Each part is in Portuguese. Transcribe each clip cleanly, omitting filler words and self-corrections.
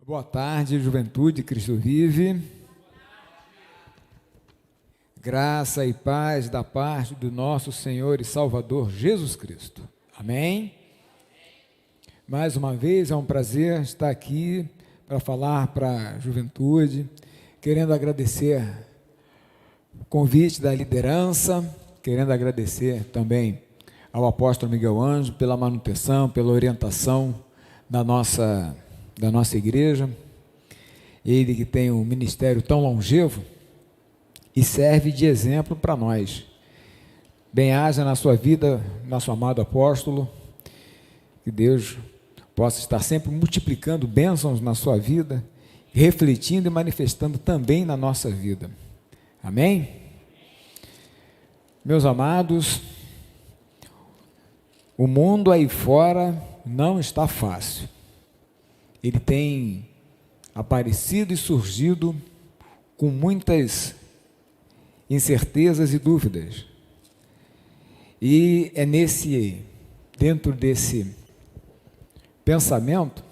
Boa tarde, juventude, Cristo vive. Graça e paz da parte do nosso Senhor e Salvador Jesus Cristo. Amém? Mais uma vez é um prazer estar aqui para falar para a juventude, querendo agradecer o convite da liderança, querendo agradecer também ao apóstolo Miguel Ângelo pela manutenção, pela orientação da nossa igreja, ele que tem um ministério tão longevo e serve de exemplo para nós. Bem-haja na sua vida, nosso amado apóstolo, que Deus possa estar sempre multiplicando bênçãos na sua vida, refletindo e manifestando também na nossa vida. Amém? Meus amados, o mundo aí fora não está fácil. Ele tem aparecido e surgido com muitas incertezas e dúvidas. E é dentro desse pensamento,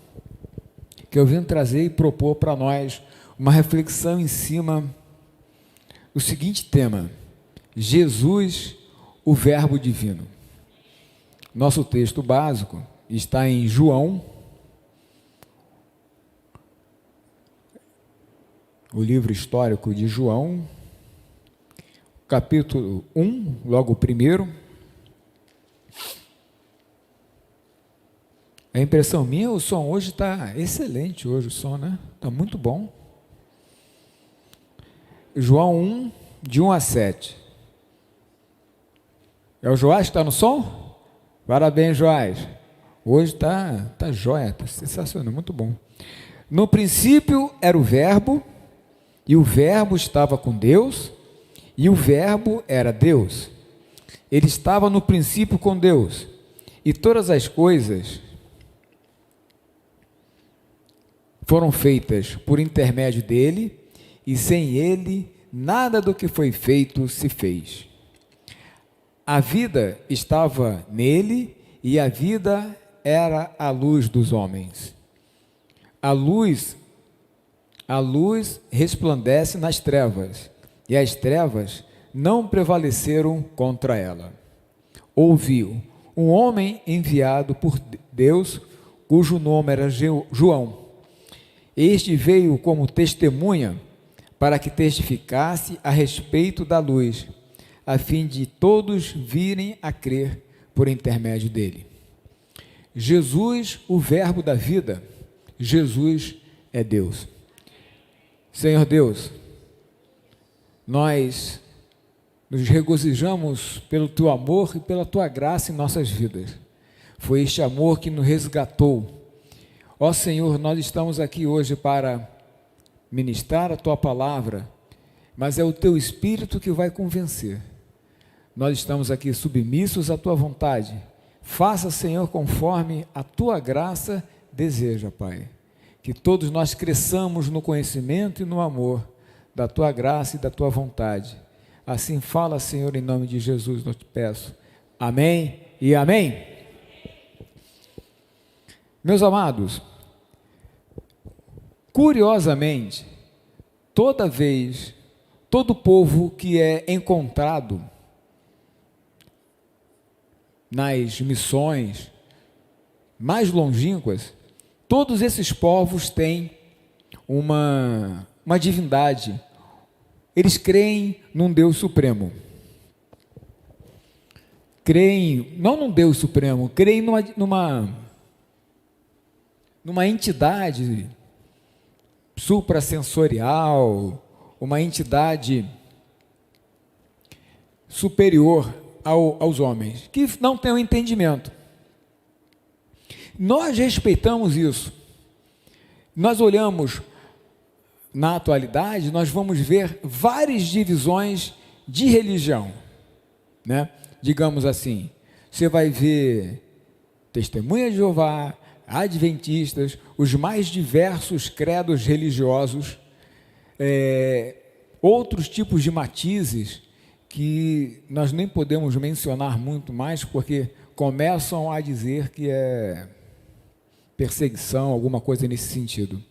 que eu vim trazer e propor para nós uma reflexão em cima do seguinte tema: Jesus, o Verbo Divino. Nosso texto básico está em João, o livro histórico de João, capítulo 1, logo o primeiro. A impressão minha, o som hoje está excelente, hoje o som, né? Está muito bom. João 1, de 1 a 7. É o Joás que está no som? Parabéns, Joás. Hoje tá jóia, está sensacional, muito bom. No princípio era o Verbo, e o Verbo estava com Deus, e o Verbo era Deus. Ele estava no princípio com Deus, e todas as coisas foram feitas por intermédio dele, e sem ele, nada do que foi feito se fez. A vida estava nele, e a vida era a luz dos homens. A luz resplandece nas trevas, e as trevas não prevaleceram contra ela. Ouviu um homem enviado por Deus, cujo nome era João. Este veio como testemunha para que testificasse a respeito da luz, a fim de todos virem a crer por intermédio dele. Jesus, o Verbo da vida, Jesus é Deus. Senhor Deus, nós nos regozijamos pelo Teu amor e pela Tua graça em nossas vidas. Foi este amor que nos resgatou. Ó Senhor, nós estamos aqui hoje para ministrar a Tua palavra, mas é o Teu Espírito que vai convencer. Nós estamos aqui submissos à Tua vontade. Faça, Senhor, conforme a Tua graça deseja, Pai. Que todos nós cresçamos no conhecimento e no amor da Tua graça e da Tua vontade. Assim fala, Senhor, em nome de Jesus, eu te peço. Amém e amém. Meus amados, curiosamente, todo povo que é encontrado nas missões mais longínquas, todos esses povos têm uma divindade. Eles creem num Deus supremo. Creem, não num Deus supremo, creem numa entidade suprassensorial, uma entidade superior aos homens, que não tem um entendimento. Nós respeitamos isso. Nós olhamos na atualidade, nós vamos ver várias divisões de religião, né? Digamos assim, você vai ver Testemunha de Jeová, Adventistas, os mais diversos credos religiosos, outros tipos de matizes que nós nem podemos mencionar muito mais, porque começam a dizer que é perseguição, alguma coisa nesse sentido.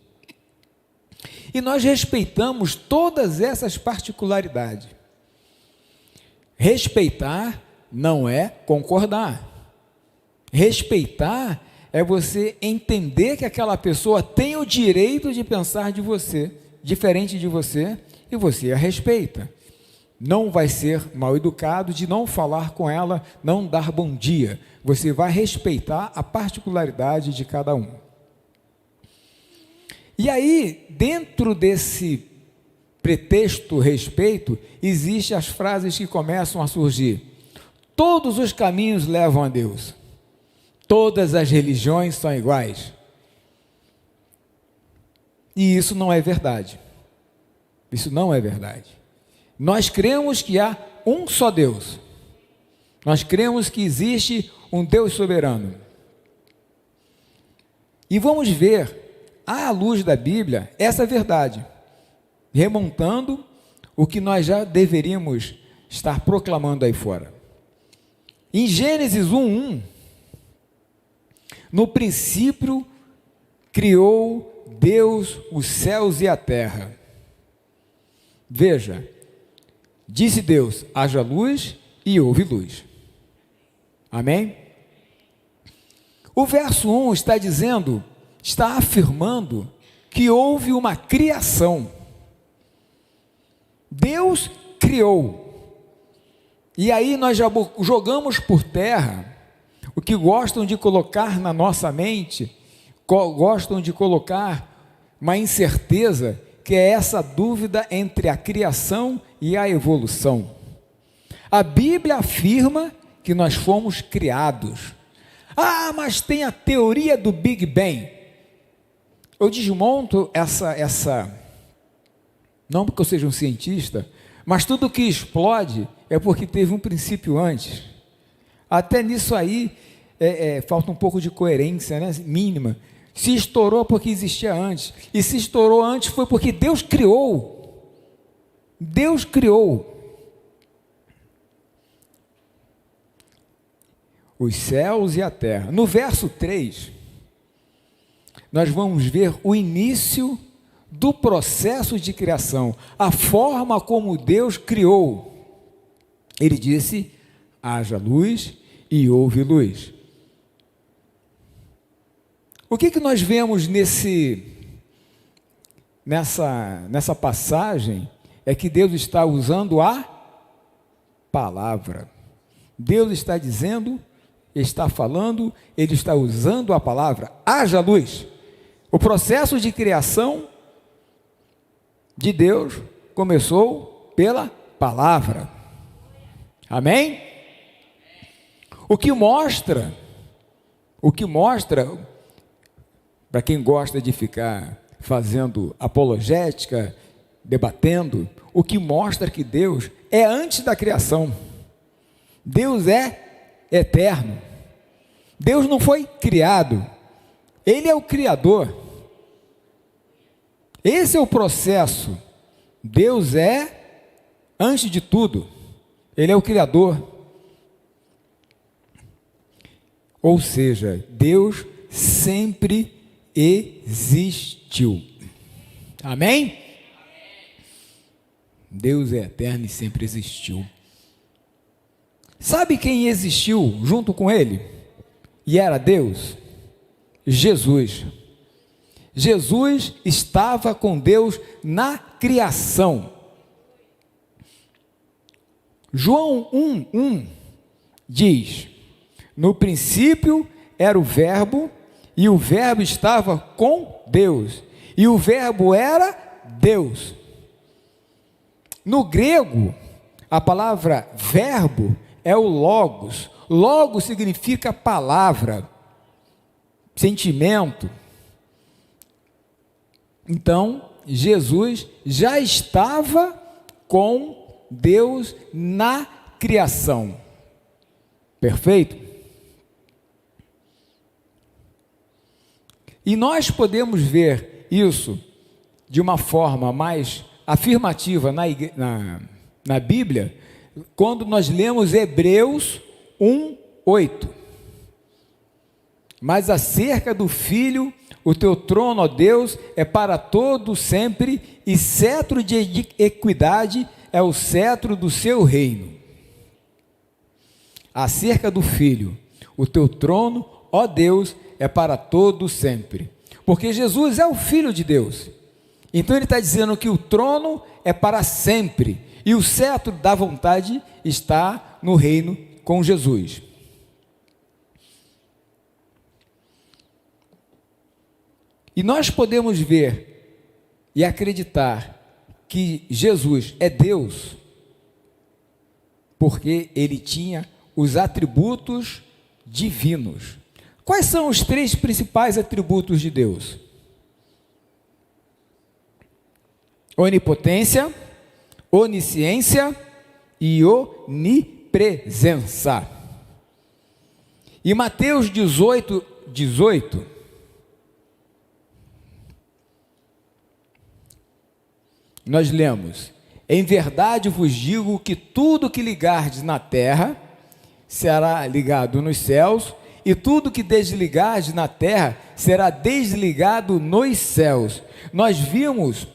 E nós respeitamos todas essas particularidades. Respeitar não é concordar. Respeitar é você entender que aquela pessoa tem o direito de pensar de você, diferente de você, e você a respeita. Não vai ser mal educado de não falar com ela, não dar bom dia. Você vai respeitar a particularidade de cada um. E aí, dentro desse pretexto respeito, existem as frases que começam a surgir. Todos os caminhos levam a Deus. Todas as religiões são iguais. E isso não é verdade. Isso não é verdade. Nós cremos que há um só Deus. Nós cremos que existe um Deus soberano. E vamos ver, à luz da Bíblia, essa verdade, remontando o que nós já deveríamos estar proclamando aí fora. Em Gênesis 1:1, no princípio criou Deus os céus e a terra. Veja, disse Deus, haja luz e houve luz. Amém? O verso 1 está dizendo, está afirmando que houve uma criação. Deus criou. E aí nós já jogamos por terra o que gostam de colocar na nossa mente, gostam de colocar uma incerteza, que é essa dúvida entre a criação e a evolução. A Bíblia afirma que nós fomos criados. Ah, mas tem a teoria do Big Bang. Eu desmonto essa, não porque eu seja um cientista, mas tudo que explode é porque teve um princípio antes. Até nisso aí, falta um pouco de coerência, né? Mínima. Se estourou porque existia antes, e se estourou antes foi porque Deus criou. Deus criou os céus e a terra. No verso 3, nós vamos ver o início do processo de criação, a forma como Deus criou. Ele disse, haja luz e houve luz. O que nós vemos nessa passagem é que Deus está usando a palavra. Deus está dizendo, está falando, Ele está usando a palavra, haja luz. O processo de criação de Deus começou pela palavra. Amém? O que mostra, para quem gosta de ficar fazendo apologética, debatendo, o que mostra que Deus é antes da criação. Deus é eterno. Deus não foi criado. Ele é o Criador. Esse é o processo. Deus é, antes de tudo, Ele é o Criador. Ou seja, Deus sempre existiu. Amém? Deus é eterno e sempre existiu. Sabe quem existiu junto com Ele? E era Deus? Jesus. Jesus estava com Deus na criação. João 1:1 diz, no princípio era o verbo, e o verbo estava com Deus, e o verbo era Deus. No grego, a palavra verbo é o logos. Logos significa palavra, sentimento. Então, Jesus já estava com Deus na criação. Perfeito? E nós podemos ver isso de uma forma mais afirmativa na Bíblia, quando nós lemos Hebreus 1:8. Mas acerca do Filho, o teu trono, ó Deus, é para todo sempre, e cetro de equidade é o cetro do seu reino. Acerca do Filho, o teu trono, ó Deus, é para todo sempre. Porque Jesus é o Filho de Deus. Então ele está dizendo que o trono é para sempre, e o cetro da vontade está no reino com Jesus. E nós podemos ver e acreditar que Jesus é Deus, porque ele tinha os atributos divinos. Quais são os 3 principais atributos de Deus? Onipotência, onisciência e onipresença. E Mateus 18, nós lemos: em verdade vos digo que tudo que ligardes na terra será ligado nos céus, e tudo que desligardes na terra será desligado nos céus. Nós vemos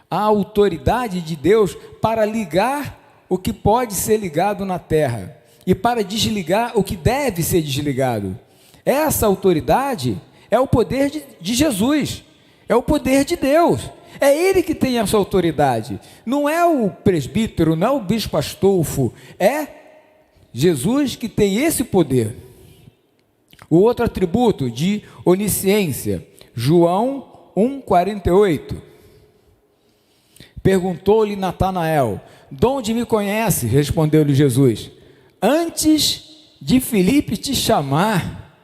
a autoridade de Deus para ligar o que pode ser ligado na terra e para desligar o que deve ser desligado. Essa autoridade é o poder de Jesus, é o poder de Deus, é Ele que tem essa autoridade, não é o presbítero, não é o bispo Astolfo, é Jesus que tem esse poder. O outro atributo de onisciência, João 1,48, perguntou-lhe Natanael: de onde me conhece? Respondeu-lhe Jesus: antes de Filipe te chamar,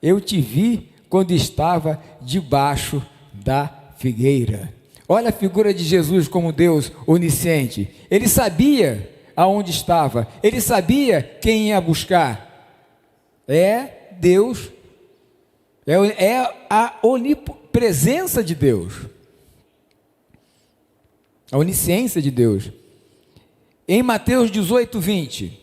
eu te vi quando estava debaixo da figueira. Olha a figura de Jesus como Deus onisciente. Ele sabia aonde estava, ele sabia quem ia buscar. É Deus, é a onipresença de Deus, a onisciência de Deus. Em Mateus 18:20,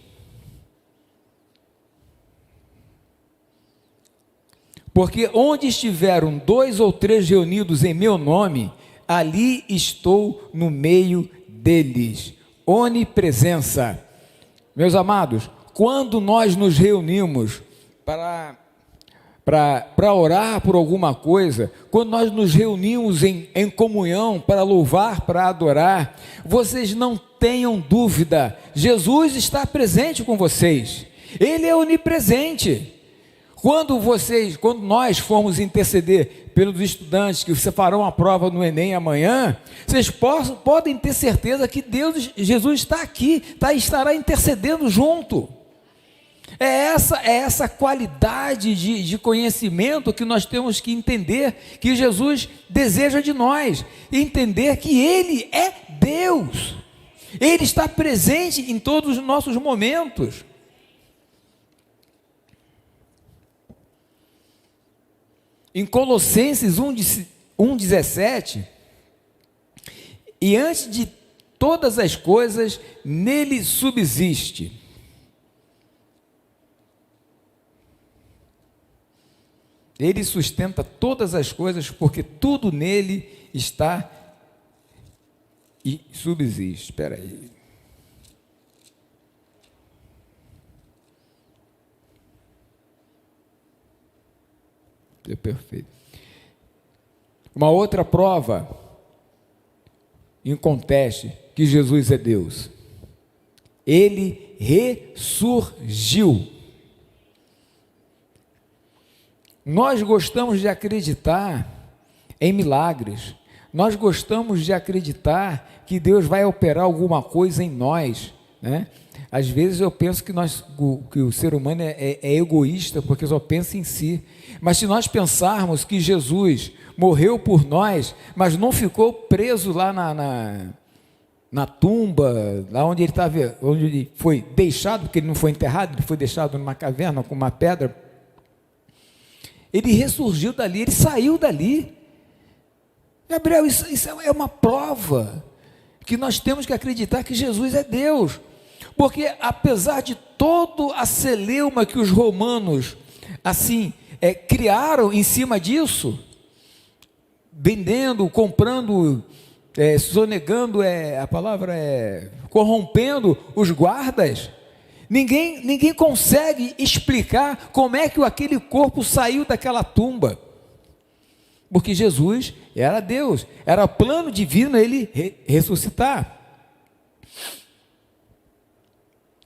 porque onde estiveram 2 ou 3 reunidos em meu nome, ali estou no meio deles. Onipresença. Meus amados, quando nós nos reunimos para orar por alguma coisa, quando nós nos reunimos em comunhão para louvar, para adorar, vocês não tenham dúvida, Jesus está presente com vocês, Ele é onipresente. Quando nós formos interceder pelos estudantes que farão a prova no Enem amanhã, vocês podem ter certeza que Jesus está aqui, estará intercedendo junto. É essa qualidade de conhecimento que nós temos que entender, que Jesus deseja de nós, entender que Ele é Deus, Ele está presente em todos os nossos momentos. Em Colossenses 1,17, e antes de todas as coisas, nele subsiste. Ele sustenta todas as coisas, porque tudo nele está e subsiste. Espera aí. É perfeito. Uma outra prova, inconteste, que Jesus é Deus. Ele ressurgiu. Nós gostamos de acreditar em milagres, nós gostamos de acreditar que Deus vai operar alguma coisa em nós, né? Às vezes eu penso que o ser humano é egoísta, porque só pensa em si, mas se nós pensarmos que Jesus morreu por nós, mas não ficou preso lá na tumba, lá onde ele estava, onde ele foi deixado, porque ele não foi enterrado, ele foi deixado numa caverna com uma pedra. Ele ressurgiu dali, ele saiu dali. Gabriel, isso é uma prova que nós temos que acreditar que Jesus é Deus, Porque apesar de todo a celeuma que os romanos, assim, criaram em cima disso, vendendo, comprando, sonegando, a palavra corrompendo os guardas, ninguém consegue explicar como é que aquele corpo saiu daquela tumba. Porque Jesus era Deus, era plano divino ele ressuscitar.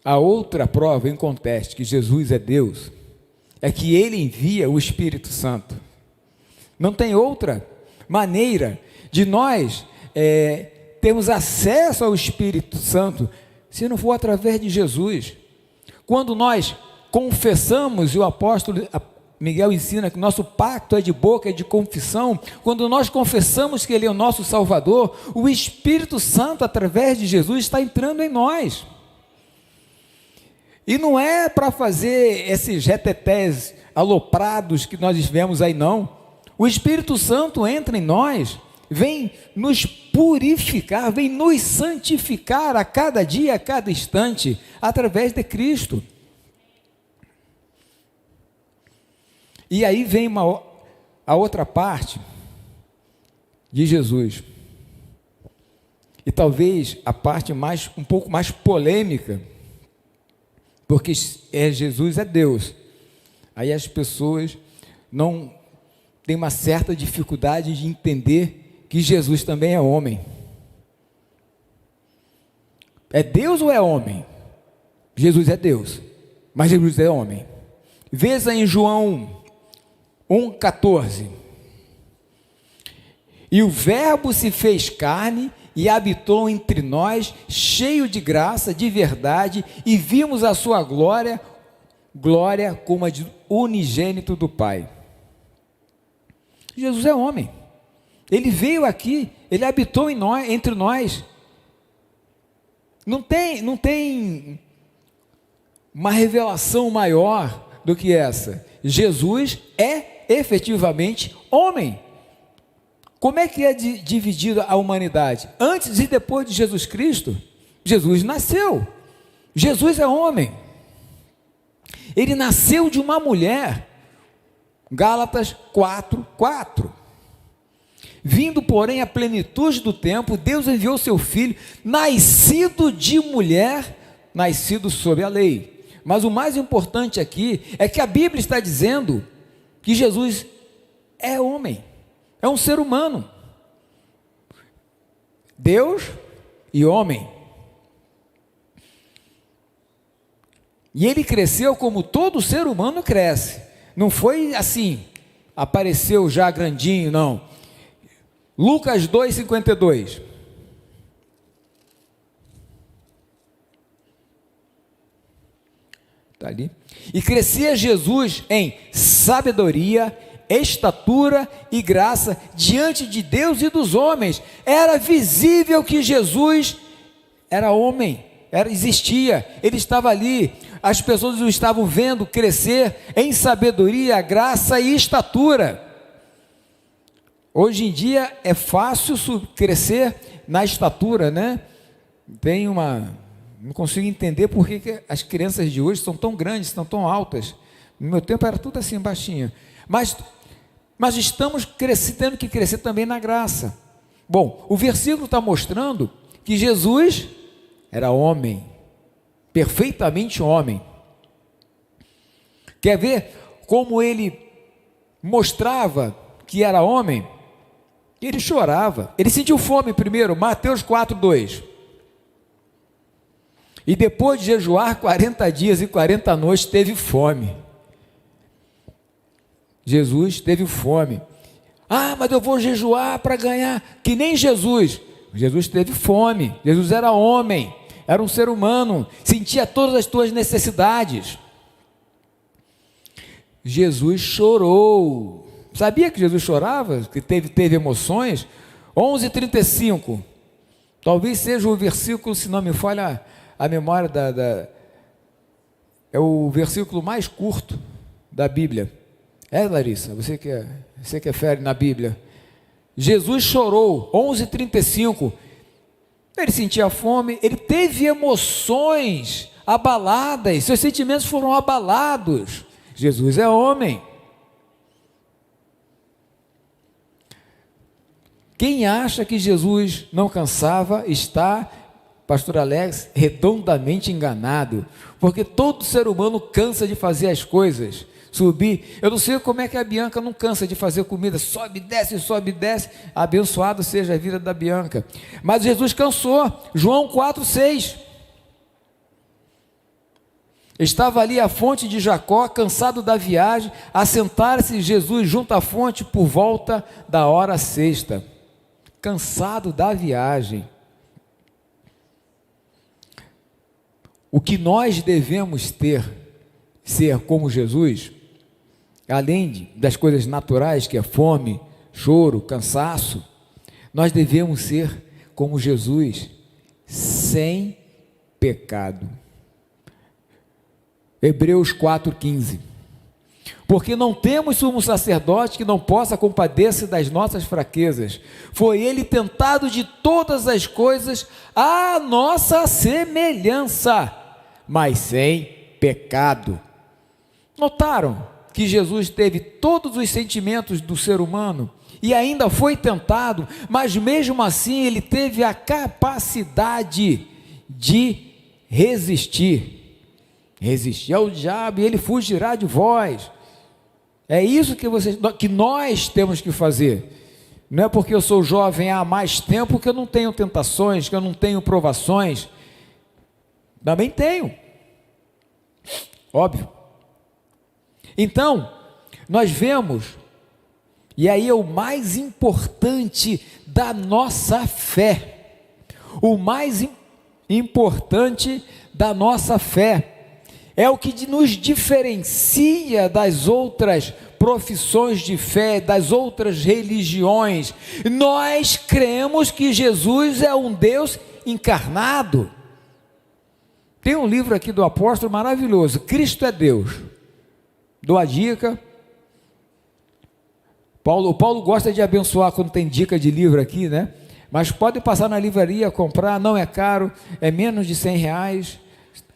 A outra prova em conteste que Jesus é Deus é que ele envia o Espírito Santo. Não tem outra maneira de nós termos acesso ao Espírito Santo se não for através de Jesus. Quando nós confessamos, e o apóstolo Miguel ensina que nosso pacto é de boca, é de confissão, quando nós confessamos que ele é o nosso Salvador, o Espírito Santo, através de Jesus, está entrando em nós. E não é para fazer esses retetés aloprados que nós vemos aí, não. O Espírito Santo entra em nós, vem nos purificar, vem nos santificar a cada dia, a cada instante, através de Cristo. E aí vem a outra parte de Jesus. E talvez a parte um pouco mais polêmica, porque Jesus é Deus. Aí as pessoas não têm uma certa dificuldade de entender que Jesus também é homem. É Deus ou é homem? Jesus é Deus, mas Jesus é homem. Veja em João 1,14. E o Verbo se fez carne e habitou entre nós, cheio de graça, de verdade, e vimos a sua glória como a de unigênito do Pai. Jesus é homem. Ele veio aqui, ele habitou entre nós. Não tem uma revelação maior do que essa. Jesus é efetivamente homem. Como é que é dividida a humanidade? Antes e depois de Jesus Cristo, Jesus nasceu. Jesus é homem. Ele nasceu de uma mulher. Gálatas 4:4. Vindo, porém, à plenitude do tempo, Deus enviou seu filho, nascido de mulher, nascido sob a lei. Mas o mais importante aqui é que a Bíblia está dizendo que Jesus é homem, é um ser humano, Deus e homem. E ele cresceu como todo ser humano cresce. Não foi assim, apareceu já grandinho, não. Lucas 2,52. Está ali. E crescia Jesus em sabedoria, estatura e graça diante de Deus e dos homens. Era visível que Jesus era homem, existia, ele estava ali. As pessoas o estavam vendo crescer em sabedoria, graça e estatura. Hoje em dia é fácil crescer na estatura, né? Não consigo entender por que as crianças de hoje são tão grandes, são tão altas. No meu tempo era tudo assim, baixinho. Mas estamos tendo que crescer também na graça. Bom, o versículo está mostrando que Jesus era homem, perfeitamente homem. Quer ver como ele mostrava que era homem? Ele chorava, ele sentiu fome primeiro, Mateus 4:2. E depois de jejuar 40 dias e 40 noites, teve fome. Jesus teve fome. Ah, mas eu vou jejuar para ganhar, que nem Jesus. Jesus teve fome, Jesus era homem, era um ser humano, sentia todas as tuas necessidades. Jesus chorou. Sabia que Jesus chorava? Que teve emoções? 11:35. Talvez seja o versículo, se não me falha a memória, é o versículo mais curto da Bíblia. Larissa, você que é fere na Bíblia. Jesus chorou, 11:35. Ele sentia fome, ele teve emoções abaladas, seus sentimentos foram abalados. Jesus é homem. Quem acha que Jesus não cansava está, pastor Alex, redondamente enganado, porque todo ser humano cansa de fazer as coisas, subir. Eu não sei como é que a Bianca não cansa de fazer comida, sobe, desce, abençoado seja a vida da Bianca. Mas Jesus cansou. João 4,6. Estava ali a fonte de Jacó, cansado da viagem, assentara-se Jesus junto à fonte por volta da hora sexta. Cansado da viagem. O que nós devemos ser como Jesus, além das coisas naturais, que é fome, choro, cansaço, nós devemos ser como Jesus, sem pecado. Hebreus 4,15. Porque não temos sumo sacerdote que não possa compadecer das nossas fraquezas. Foi ele tentado de todas as coisas à nossa semelhança, mas sem pecado. Notaram que Jesus teve todos os sentimentos do ser humano e ainda foi tentado, mas mesmo assim ele teve a capacidade de resistir. Resistir ao diabo e ele fugirá de vós. É isso que nós temos que fazer. Não é porque eu sou jovem há mais tempo que eu não tenho tentações, que eu não tenho provações. Também tenho. Óbvio. Então, nós vemos, e aí é o mais importante da nossa fé. O mais importante da nossa fé. É o que nos diferencia das outras profissões de fé, das outras religiões. Nós cremos que Jesus é um Deus encarnado. Tem um livro aqui do apóstolo maravilhoso, Cristo é Deus. Dou a dica. O Paulo gosta de abençoar quando tem dica de livro aqui, né? Mas pode passar na livraria, comprar, não é caro, é menos de R$100.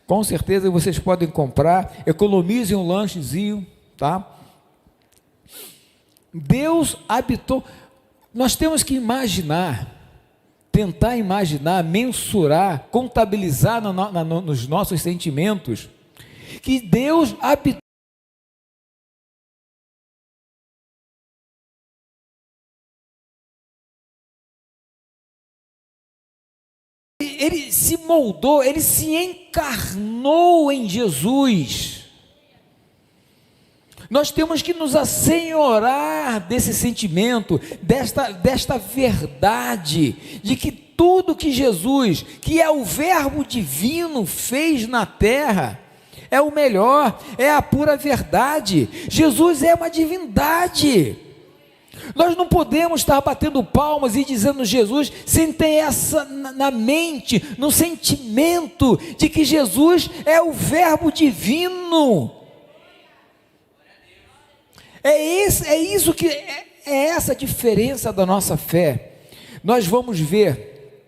Com certeza vocês podem comprar, economizem um lanchezinho, tá? Deus habitou, nós temos que imaginar, tentar imaginar, mensurar, contabilizar nos nossos sentimentos, que Deus habitou. Ele se moldou, ele se encarnou em Jesus. Nós temos que nos assenhorar desse sentimento, desta verdade, de que tudo que Jesus, que é o Verbo divino, fez na terra, é o melhor, é a pura verdade. Jesus é uma divindade. Nós não podemos estar batendo palmas e dizendo Jesus sem ter essa na mente, no sentimento de que Jesus é o Verbo divino. É essa a diferença da nossa fé. Nós vamos ver,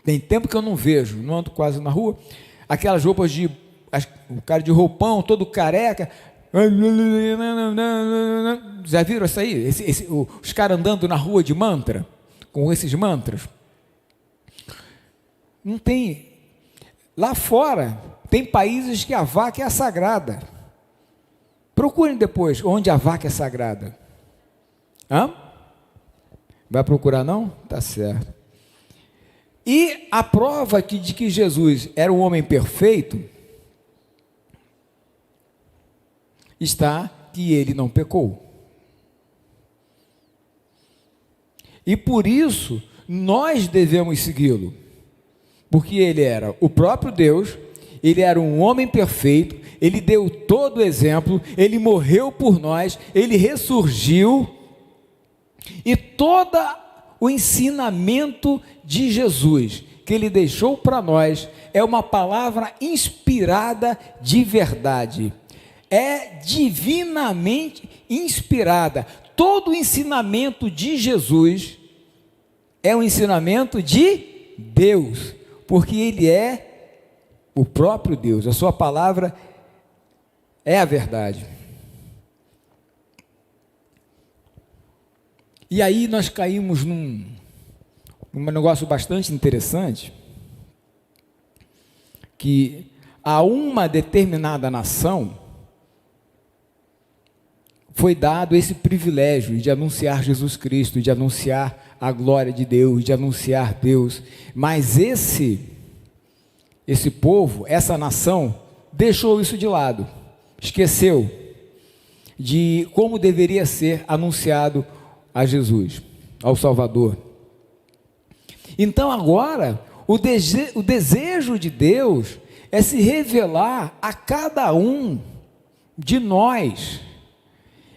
tem tempo que eu não vejo, não ando quase na rua, aquelas roupas o cara de roupão, todo careca. Já viram isso aí? Os caras andando na rua de mantra, com esses mantras. Não tem. Lá fora, tem países que a vaca é sagrada. Procurem depois onde a vaca é sagrada. Hã? Vai procurar não? Tá certo. E a prova de que Jesus era um homem perfeito está que ele não pecou. E por isso nós devemos segui-lo, porque ele era o próprio Deus, ele era um homem perfeito, ele deu todo o exemplo, ele morreu por nós, ele ressurgiu, e todo o ensinamento de Jesus que ele deixou para nós é uma palavra inspirada de verdade. É divinamente inspirada. Todo o ensinamento de Jesus é um ensinamento de Deus, porque Ele é o próprio Deus, a sua palavra é a verdade. E aí nós caímos num negócio bastante interessante, que a uma determinada nação foi dado esse privilégio de anunciar Jesus Cristo, de anunciar a glória de Deus, de anunciar Deus, mas esse povo, essa nação, deixou isso de lado, esqueceu de como deveria ser anunciado a Jesus, ao Salvador. Então agora, o desejo de Deus é se revelar a cada um de nós.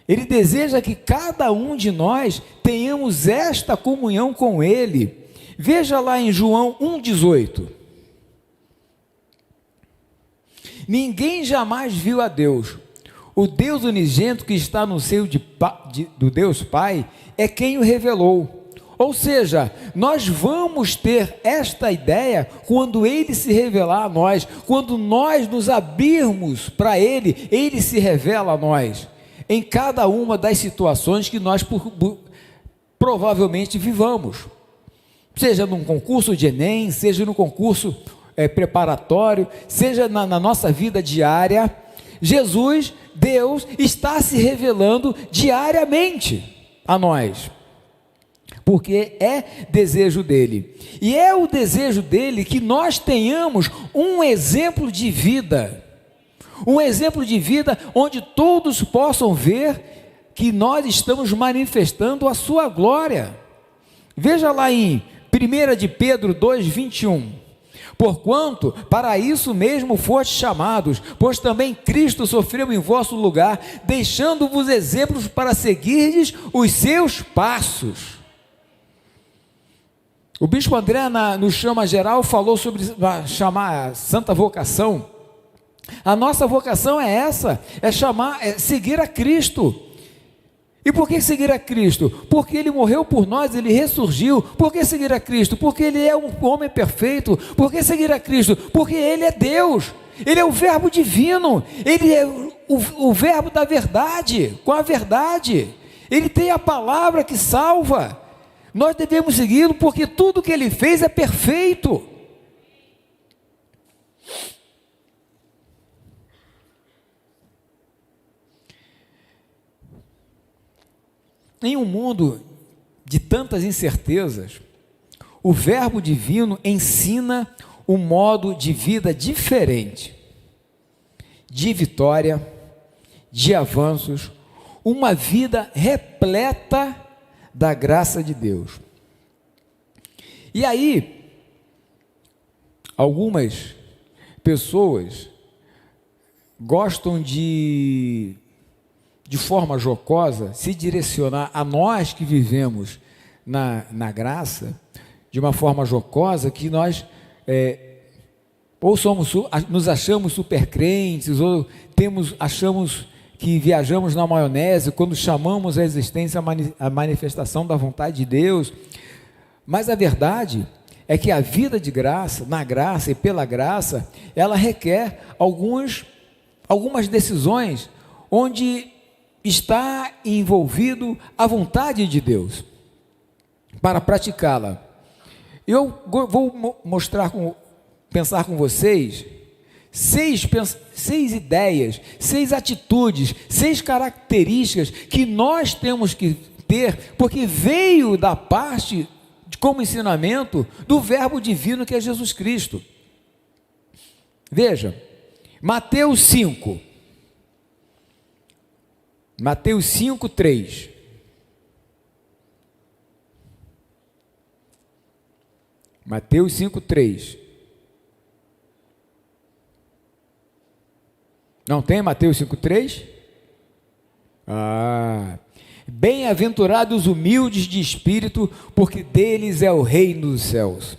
Ele deseja que cada um de nós tenhamos esta comunhão com Ele. Veja lá em João 1,18. Ninguém jamais viu a Deus. O Deus unigênito que está no seio do Deus Pai é quem o revelou. Ou seja, nós vamos ter esta ideia quando Ele se revelar a nós, quando nós nos abrirmos para Ele, Ele se revela a nós, em cada uma das situações que nós provavelmente vivamos, seja num concurso de Enem, seja num concurso preparatório, seja na nossa vida diária. Jesus, Deus, está se revelando diariamente a nós, porque é desejo dele, e é o desejo dele que nós tenhamos um exemplo de vida, onde todos possam ver que nós estamos manifestando a sua glória. Veja lá em 1 de Pedro 2,21, porquanto para isso mesmo fostes chamados, pois também Cristo sofreu em vosso lugar, deixando-vos exemplos para seguirdes os seus passos. O bispo André, no chama geral, falou sobre chamar santa vocação. A nossa vocação é essa, é seguir a Cristo. E por que seguir a Cristo? Porque Ele morreu por nós, Ele ressurgiu. Por que seguir a Cristo? Porque Ele é um homem perfeito. Por que seguir a Cristo? Porque Ele é Deus, Ele é o verbo divino, Ele é o verbo da verdade, com a verdade. Ele tem a palavra que salva. Nós devemos segui-lo porque tudo que Ele fez é perfeito. Em um mundo de tantas incertezas, o verbo divino ensina um modo de vida diferente, de vitória, de avanços, uma vida repleta da graça de Deus. E aí, algumas pessoas gostam de forma jocosa, se direcionar a nós que vivemos na graça, de uma forma jocosa, que nós ou nos achamos super crentes, ou achamos que viajamos na maionese, quando chamamos a existência a manifestação da vontade de Deus. Mas a verdade é que a vida de graça, na graça e pela graça, ela requer algumas decisões, onde está envolvido a vontade de Deus para praticá-la. Eu vou pensar com vocês 6 ideias, 6 atitudes, 6 características que nós temos que ter, porque veio da parte, como ensinamento, do verbo divino que é Jesus Cristo. Veja, Mateus 5, 3. Mateus 5, 3. Não tem Mateus 5, 3? Bem-aventurados os humildes de espírito, porque deles é o reino dos céus.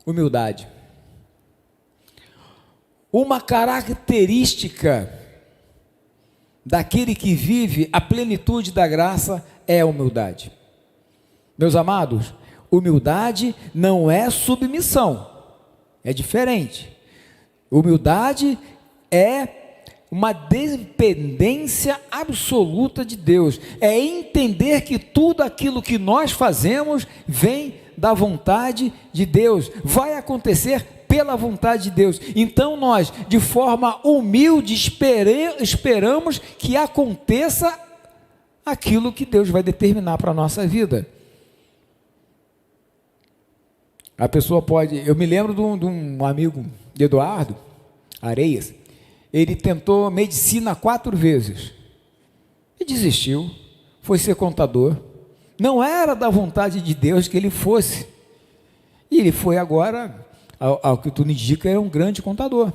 Humildade. Uma característica daquele que vive a plenitude da graça é a humildade. Meus amados, Humildade não é submissão, é diferente. Humildade é uma dependência absoluta de Deus, é entender que tudo aquilo que nós fazemos vem da vontade de Deus, vai acontecer pela vontade de Deus. Então nós, de forma humilde, esperamos que aconteça aquilo que Deus vai determinar para a nossa vida. A pessoa pode... Eu me lembro de um amigo, Eduardo Areias. Ele tentou medicina 4 vezes e desistiu, foi ser contador. Não era da vontade de Deus que ele fosse. E ele foi agora, ao que tudo indica, é um grande contador.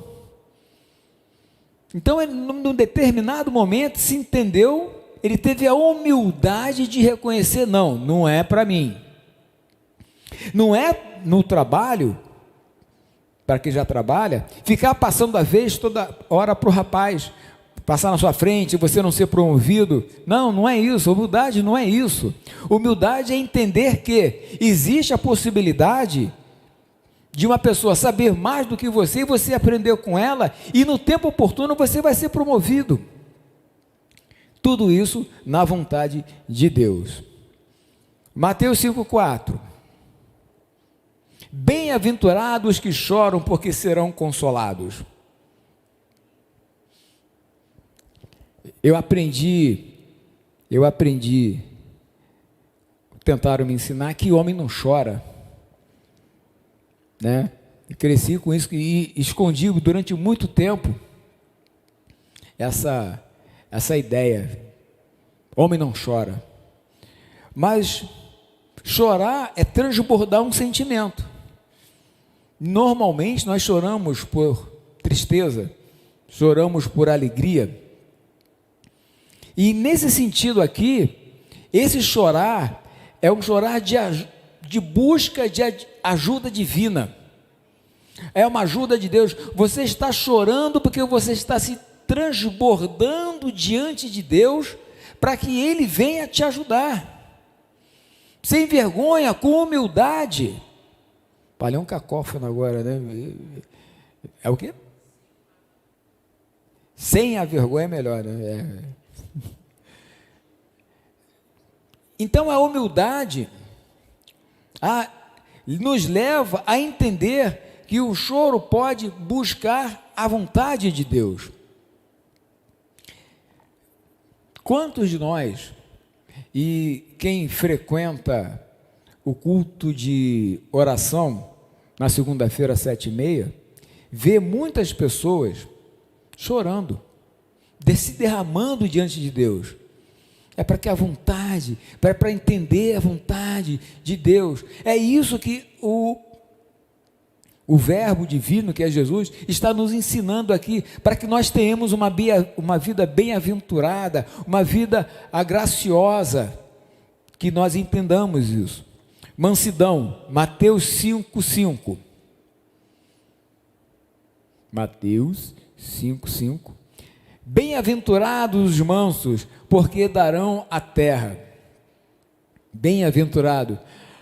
Então, ele, num determinado momento, se entendeu, ele teve a humildade de reconhecer, não é para mim. Não é no trabalho, para quem já trabalha, ficar passando a vez toda hora para o rapaz, passar na sua frente, você não ser promovido. Não é isso. Humildade não é isso. Humildade é entender que existe a possibilidade de uma pessoa saber mais do que você, e você aprendeu com ela, e no tempo oportuno você vai ser promovido. Tudo isso na vontade de Deus. Mateus 5,4. Bem-aventurados que choram, porque serão consolados. Eu aprendi, tentaram me ensinar que homem não chora, né? E cresci com isso e escondi durante muito tempo essa ideia. Homem não chora. Mas chorar é transbordar um sentimento. Normalmente nós choramos por tristeza, choramos por alegria. E nesse sentido aqui, esse chorar é um chorar de busca de ajuda divina. É uma ajuda de Deus. Você está chorando porque você está se transbordando diante de Deus para que Ele venha te ajudar. Sem vergonha, com humildade. Falei um cacófono agora, né? É o quê? Sem a vergonha é melhor, né? Então a humildade nos leva a entender que o choro pode buscar a vontade de Deus. Quantos de nós, e quem frequenta o culto de oração na segunda-feira, 7h30, vê muitas pessoas chorando, se derramando diante de Deus. É para que a vontade, para entender a vontade de Deus. É isso que o verbo divino, que é Jesus, está nos ensinando aqui, para que nós tenhamos uma vida bem-aventurada, uma vida graciosa, que nós entendamos isso. Mansidão, Mateus 5,5. Mateus 5,5. Bem-aventurados os mansos, porque darão a terra. Bem-aventurado,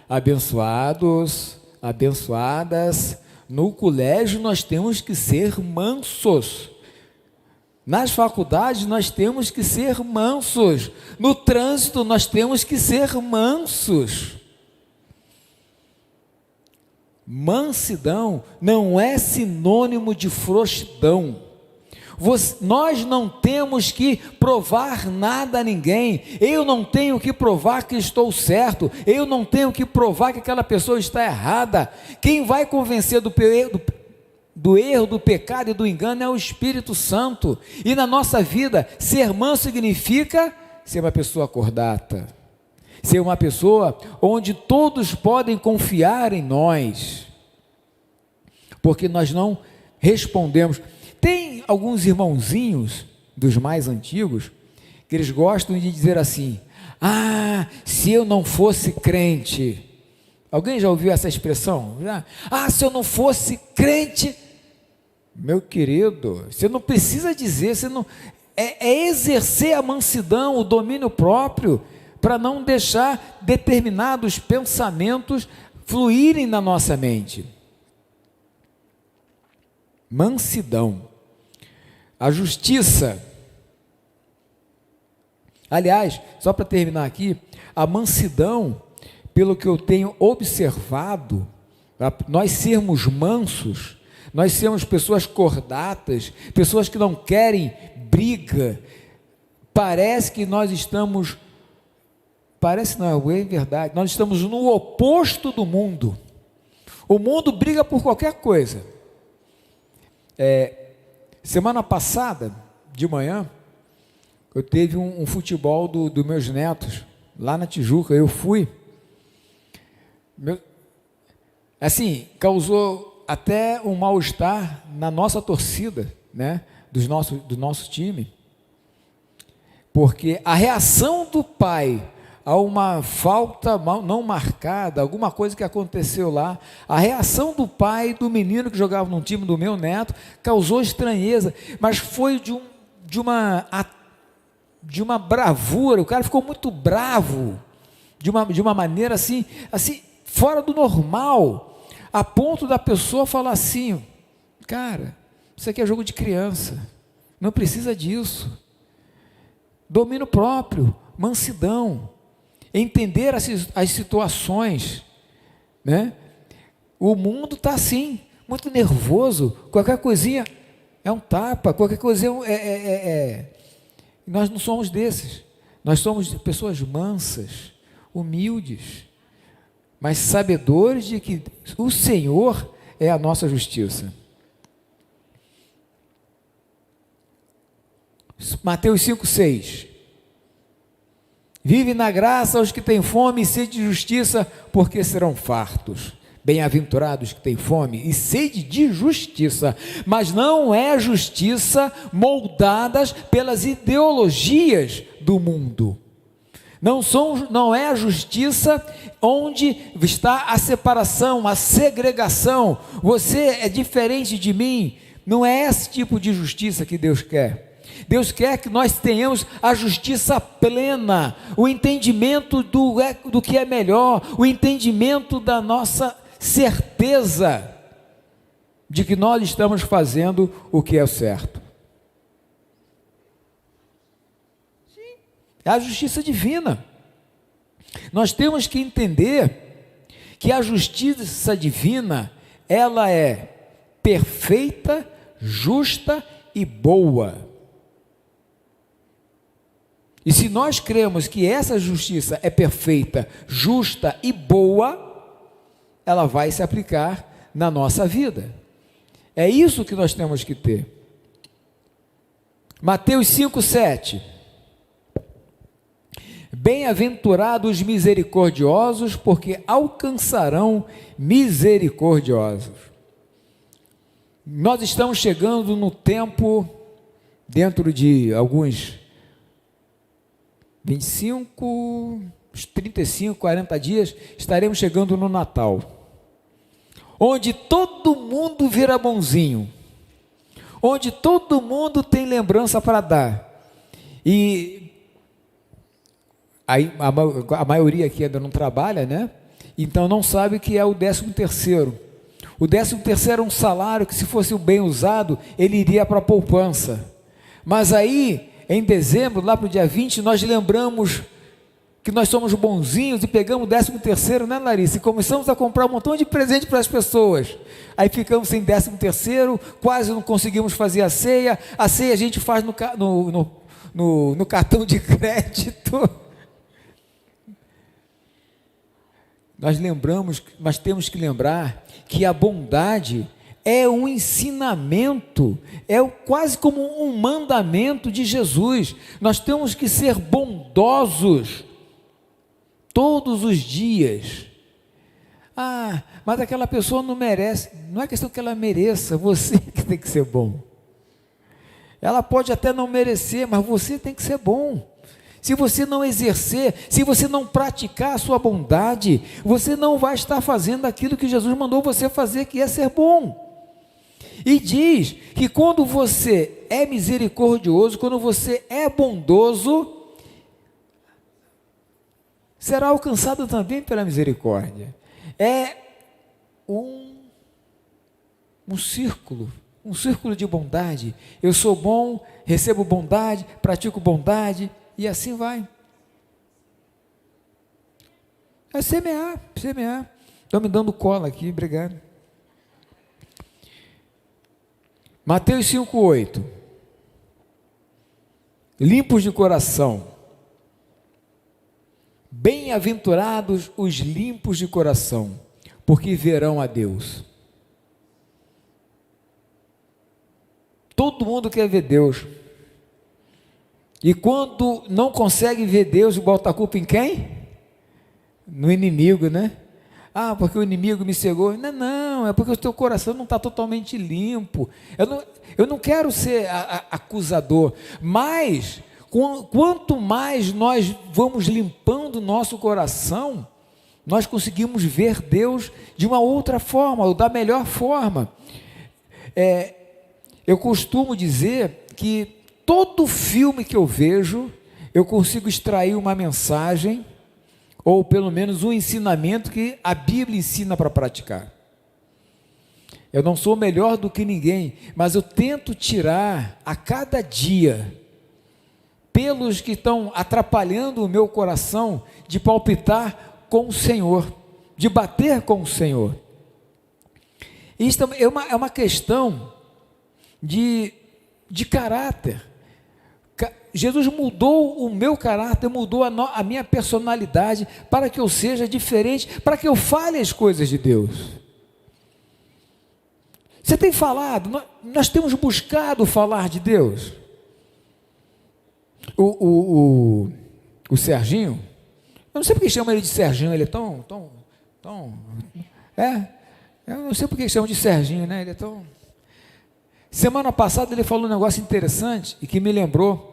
abençoados, abençoadas. No colégio nós temos que ser mansos. Nas faculdades nós temos que ser mansos. No trânsito nós temos que ser mansos. Mansidão não é sinônimo de frouxidão. Nós não temos que provar nada a ninguém. Eu não tenho que provar que estou certo. Eu não tenho que provar que aquela pessoa está errada. Quem vai convencer do erro, do pecado e do engano é o Espírito Santo. E na nossa vida, ser manso significa ser uma pessoa cordata, ser uma pessoa onde todos podem confiar em nós, porque nós não respondemos. Tem alguns irmãozinhos dos mais antigos que eles gostam de dizer assim: se eu não fosse crente. Alguém já ouviu essa expressão? Se eu não fosse crente. Meu querido, você não precisa dizer, é exercer a mansidão, o domínio próprio, para não deixar determinados pensamentos fluírem na nossa mente. Mansidão. A justiça. Aliás, só para terminar aqui, a mansidão, pelo que eu tenho observado, nós sermos mansos, nós sermos pessoas cordatas, pessoas que não querem briga, parece que nós estamos, parece não, é verdade, nós estamos no oposto do mundo. O mundo briga por qualquer coisa. Semana passada, de manhã, eu teve um futebol dos meus netos, lá na Tijuca, eu fui, assim, causou até um mal-estar na nossa torcida, né, do nosso time, porque a reação do pai a uma falta não marcada, alguma coisa que aconteceu lá, a reação do pai do menino que jogava no time do meu neto, causou estranheza, mas foi de uma bravura, o cara ficou muito bravo, de uma maneira assim, fora do normal, a ponto da pessoa falar assim, cara, isso aqui é jogo de criança, não precisa disso. Domínio próprio, mansidão, entender as situações, né? O mundo está assim, muito nervoso, qualquer coisinha é um tapa, qualquer coisinha Nós não somos desses, nós somos pessoas mansas, humildes, mas sabedores de que o Senhor é a nossa justiça. Mateus 5,6. Vive na graça os que têm fome e sede de justiça, porque serão fartos. Bem-aventurados que têm fome e sede de justiça, mas não é justiça moldadas pelas ideologias do mundo. Não é a justiça onde está a separação, a segregação. Você é diferente de mim. Não é esse tipo de justiça que Deus quer. Deus quer que nós tenhamos a justiça plena, o entendimento do que é melhor, o entendimento da nossa certeza de que nós estamos fazendo o que é certo. É a justiça divina. Nós temos que entender que a justiça divina, ela é perfeita, justa e boa. E se nós cremos que essa justiça é perfeita, justa e boa, ela vai se aplicar na nossa vida. É isso que nós temos que ter. Mateus 5,7. Bem-aventurados misericordiosos, porque alcançarão misericordiosos. Nós estamos chegando no tempo, dentro de alguns 25, 35, 40 dias, estaremos chegando no Natal, onde todo mundo vira bonzinho, onde todo mundo tem lembrança para dar, e aí a maioria aqui ainda não trabalha, né? Então não sabe o que é o 13º. O 13º é um salário que, se fosse bem usado, ele iria para a poupança, mas aí em dezembro, lá para o dia 20, nós lembramos que nós somos bonzinhos e pegamos o 13º, né, Larissa? E começamos a comprar um montão de presente para as pessoas. Aí ficamos sem 13º, quase não conseguimos fazer a ceia a gente faz no cartão de crédito. Nós lembramos, mas temos que lembrar que a bondade é um ensinamento, quase como um mandamento de Jesus. Nós temos que ser bondosos todos os dias. Mas aquela pessoa não merece. Não é questão que ela mereça, você que tem que ser bom. Ela pode até não merecer, mas você tem que ser bom. Se você não exercer, se você não praticar a sua bondade, você não vai estar fazendo aquilo que Jesus mandou você fazer, que é ser bom. E diz que quando você é misericordioso, quando você é bondoso, será alcançado também pela misericórdia. é um círculo de bondade. Eu sou bom, recebo bondade, pratico bondade, e assim vai. É semear. Estão me dando cola aqui, obrigado. Mateus 5,8. Limpos de coração. Bem-aventurados os limpos de coração, porque verão a Deus. Todo mundo quer ver Deus. E quando não consegue ver Deus, bota a culpa em quem? No inimigo, né? Ah, porque o inimigo me cegou. Não, é porque o teu coração não está totalmente limpo. Eu não quero ser acusador, mas quanto mais nós vamos limpando o nosso coração, nós conseguimos ver Deus de uma outra forma, ou da melhor forma. Eu costumo dizer que todo filme que eu vejo, eu consigo extrair uma mensagem, ou pelo menos um ensinamento que a Bíblia ensina para praticar. Eu não sou melhor do que ninguém, mas eu tento tirar a cada dia pelos que estão atrapalhando o meu coração de palpitar com o Senhor, de bater com o Senhor. Isso é uma questão de caráter. Jesus mudou o meu caráter, mudou a minha personalidade, para que eu seja diferente, para que eu fale as coisas de Deus. Você tem falado, nós temos buscado falar de Deus. O Serginho, eu não sei porque chamam ele de Serginho, ele é tão eu não sei porque chamam de Serginho, né? Ele é tão... Semana passada ele falou um negócio interessante e que me lembrou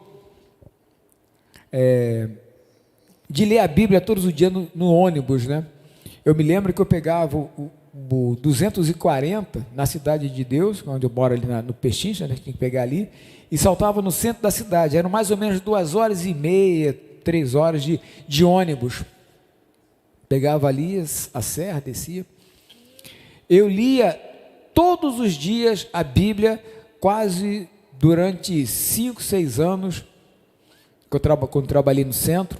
de ler a Bíblia todos os dias no ônibus, né? Eu me lembro que eu pegava o 240 na Cidade de Deus, onde eu moro ali no Pechincha, né? Tinha que pegar ali, e saltava no centro da cidade. Eram mais ou menos 2h30, 3 horas de ônibus. Pegava ali a serra, descia. Eu lia todos os dias a Bíblia, quase durante 5, 6 anos, quando trabalhei no centro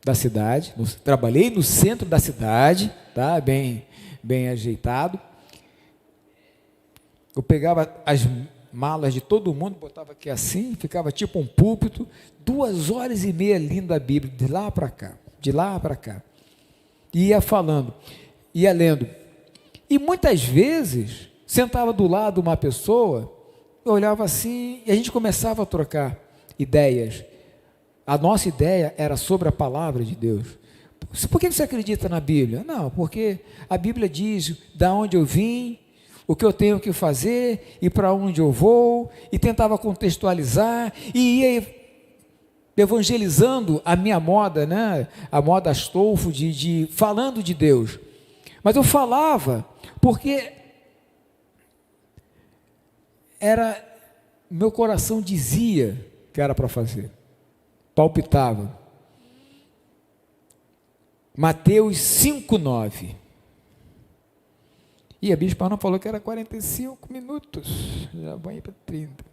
da cidade, trabalhei no centro da cidade, tá? Bem ajeitado. Eu pegava as malas de todo mundo, botava aqui assim, ficava tipo um púlpito, 2h30 lendo a Bíblia, de lá para cá, e ia falando, ia lendo, e muitas vezes, sentava do lado de uma pessoa, eu olhava assim, e a gente começava a trocar ideias. A nossa ideia era sobre a palavra de Deus. Por que você acredita na Bíblia? Não, porque a Bíblia diz da onde eu vim, o que eu tenho que fazer e para onde eu vou, e tentava contextualizar, e ia evangelizando a minha moda, né? A moda Astolfo, falando de Deus. Mas eu falava porque meu coração dizia que era para fazer, palpitava. Mateus 5,9. E a bispa não falou que era 45 minutos, já vou ir para 30.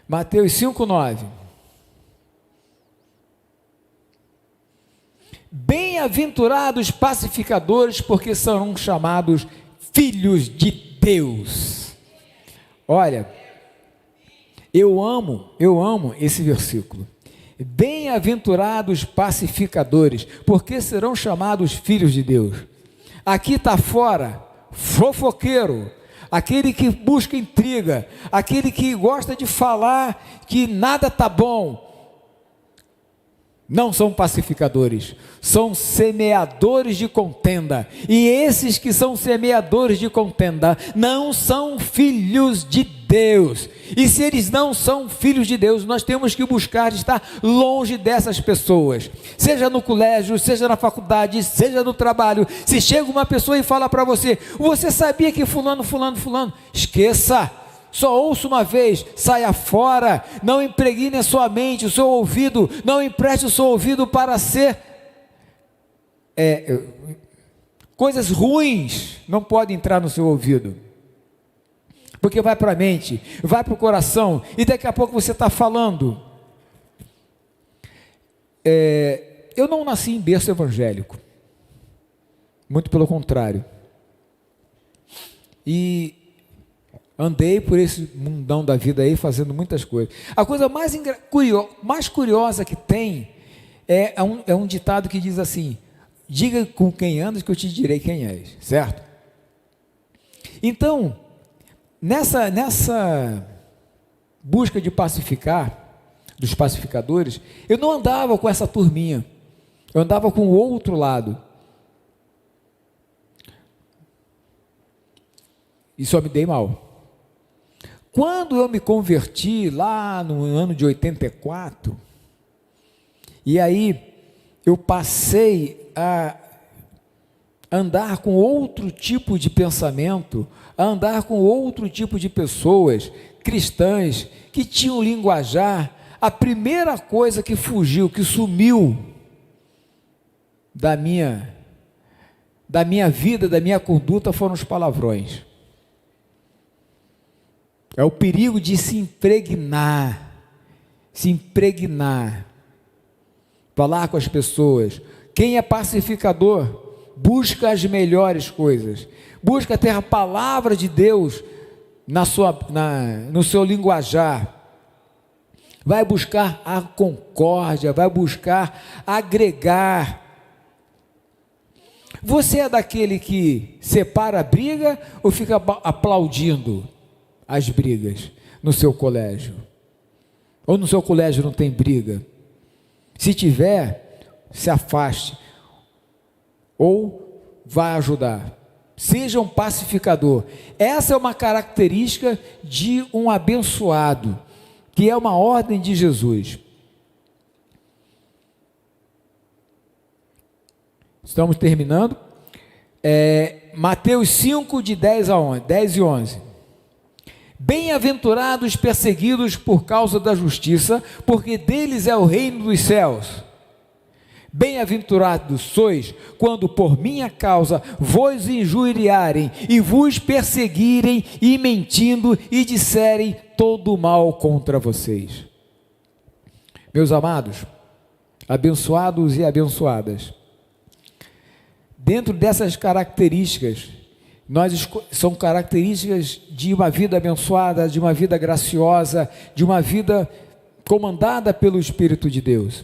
Mateus 5,9. Bem-aventurados pacificadores, porque serão chamados filhos de Deus. Olha, eu amo esse versículo. Bem-aventurados pacificadores, porque serão chamados filhos de Deus. Aqui está fora, fofoqueiro, aquele que busca intriga, aquele que gosta de falar que nada está bom. Não são pacificadores, são semeadores de contenda, e esses que são semeadores de contenda não são filhos de Deus, e se eles não são filhos de Deus, nós temos que buscar estar longe dessas pessoas, seja no colégio, seja na faculdade, seja no trabalho. Se chega uma pessoa e fala para você, você sabia que fulano, esqueça, só ouça uma vez, saia fora, não impregne a sua mente, o seu ouvido, não empreste o seu ouvido para ser Coisas ruins não podem entrar no seu ouvido, porque vai para a mente, vai para o coração, e daqui a pouco você está falando. Eu não nasci em berço evangélico, muito pelo contrário, e andei por esse mundão da vida aí, fazendo muitas coisas. A coisa mais curiosa que tem, é um ditado que diz assim: diga com quem andas que eu te direi quem és, certo? Então, nessa busca de pacificar, dos pacificadores, eu não andava com essa turminha, eu andava com o outro lado, e só me dei mal. Quando eu me converti, lá no ano de 84, e aí eu passei a andar com outro tipo de pensamento, a andar com outro tipo de pessoas, cristãs, que tinham linguajar, a primeira coisa que fugiu, que sumiu da minha vida, da minha conduta, foram os palavrões. É o perigo de se impregnar, falar com as pessoas. Quem é pacificador busca as melhores coisas, busca ter a palavra de Deus no seu linguajar, vai buscar a concórdia, vai buscar agregar. Você é daquele que separa a briga ou fica aplaudindo as brigas no seu colégio? Ou no seu colégio não tem briga? Se tiver, se afaste, ou vai ajudar. Seja um pacificador. Essa é uma característica de um abençoado, que é uma ordem de Jesus. Estamos terminando. Mateus 5, de 10 e 11. Bem-aventurados os perseguidos por causa da justiça, porque deles é o reino dos céus. Bem-aventurados sois, quando por minha causa vos injuriarem, e vos perseguirem, e mentindo, e disserem todo o mal contra vocês. Meus amados, abençoados e abençoadas, dentro dessas características, são características de uma vida abençoada, de uma vida graciosa, de uma vida comandada pelo Espírito de Deus.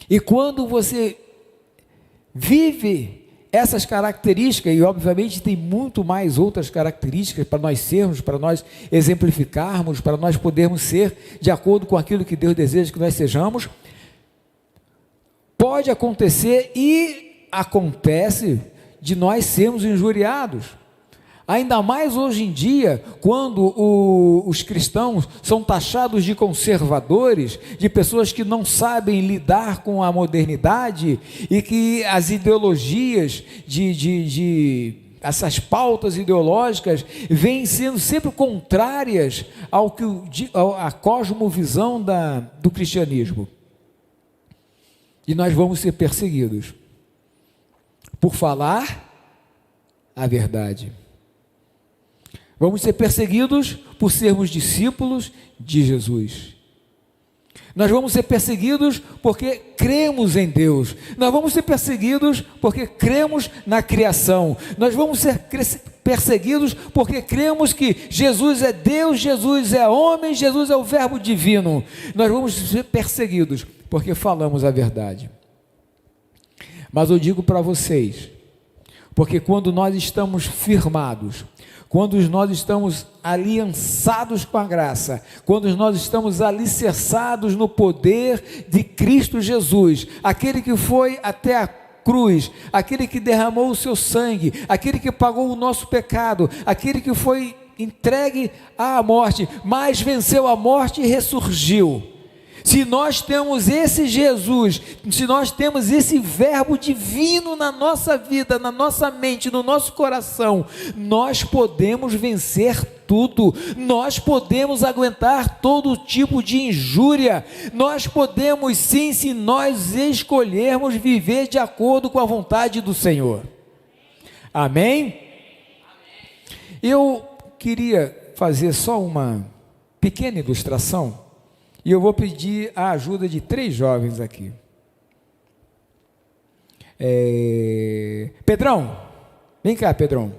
E quando você vive essas características, e obviamente tem muito mais outras características para nós sermos, para nós exemplificarmos, para nós podermos ser de acordo com aquilo que Deus deseja que nós sejamos, pode acontecer e acontece de nós sermos injuriados, ainda mais hoje em dia, quando os cristãos são taxados de conservadores, de pessoas que não sabem lidar com a modernidade, e que as ideologias essas pautas ideológicas vêm sendo sempre contrárias à cosmovisão do cristianismo, e nós vamos ser perseguidos por falar a verdade. Vamos ser perseguidos por sermos discípulos de Jesus. Nós vamos ser perseguidos porque cremos em Deus. Nós vamos ser perseguidos porque cremos na criação. Nós vamos ser perseguidos porque cremos que Jesus é Deus, Jesus é homem, Jesus é o Verbo divino. Nós vamos ser perseguidos porque falamos a verdade. Mas eu digo para vocês, porque quando nós estamos firmados, quando nós estamos aliançados com a graça, quando nós estamos alicerçados no poder de Cristo Jesus, aquele que foi até a cruz, aquele que derramou o seu sangue, aquele que pagou o nosso pecado, aquele que foi entregue à morte, mas venceu a morte e ressurgiu. Se nós temos esse Jesus, se nós temos esse Verbo divino na nossa vida, na nossa mente, no nosso coração, nós podemos vencer tudo, nós podemos aguentar todo tipo de injúria, nós podemos sim, se nós escolhermos viver de acordo com a vontade do Senhor. Amém? Eu queria fazer só uma pequena ilustração e eu vou pedir a ajuda de 3 jovens aqui. Pedrão, vem cá, Pedrão.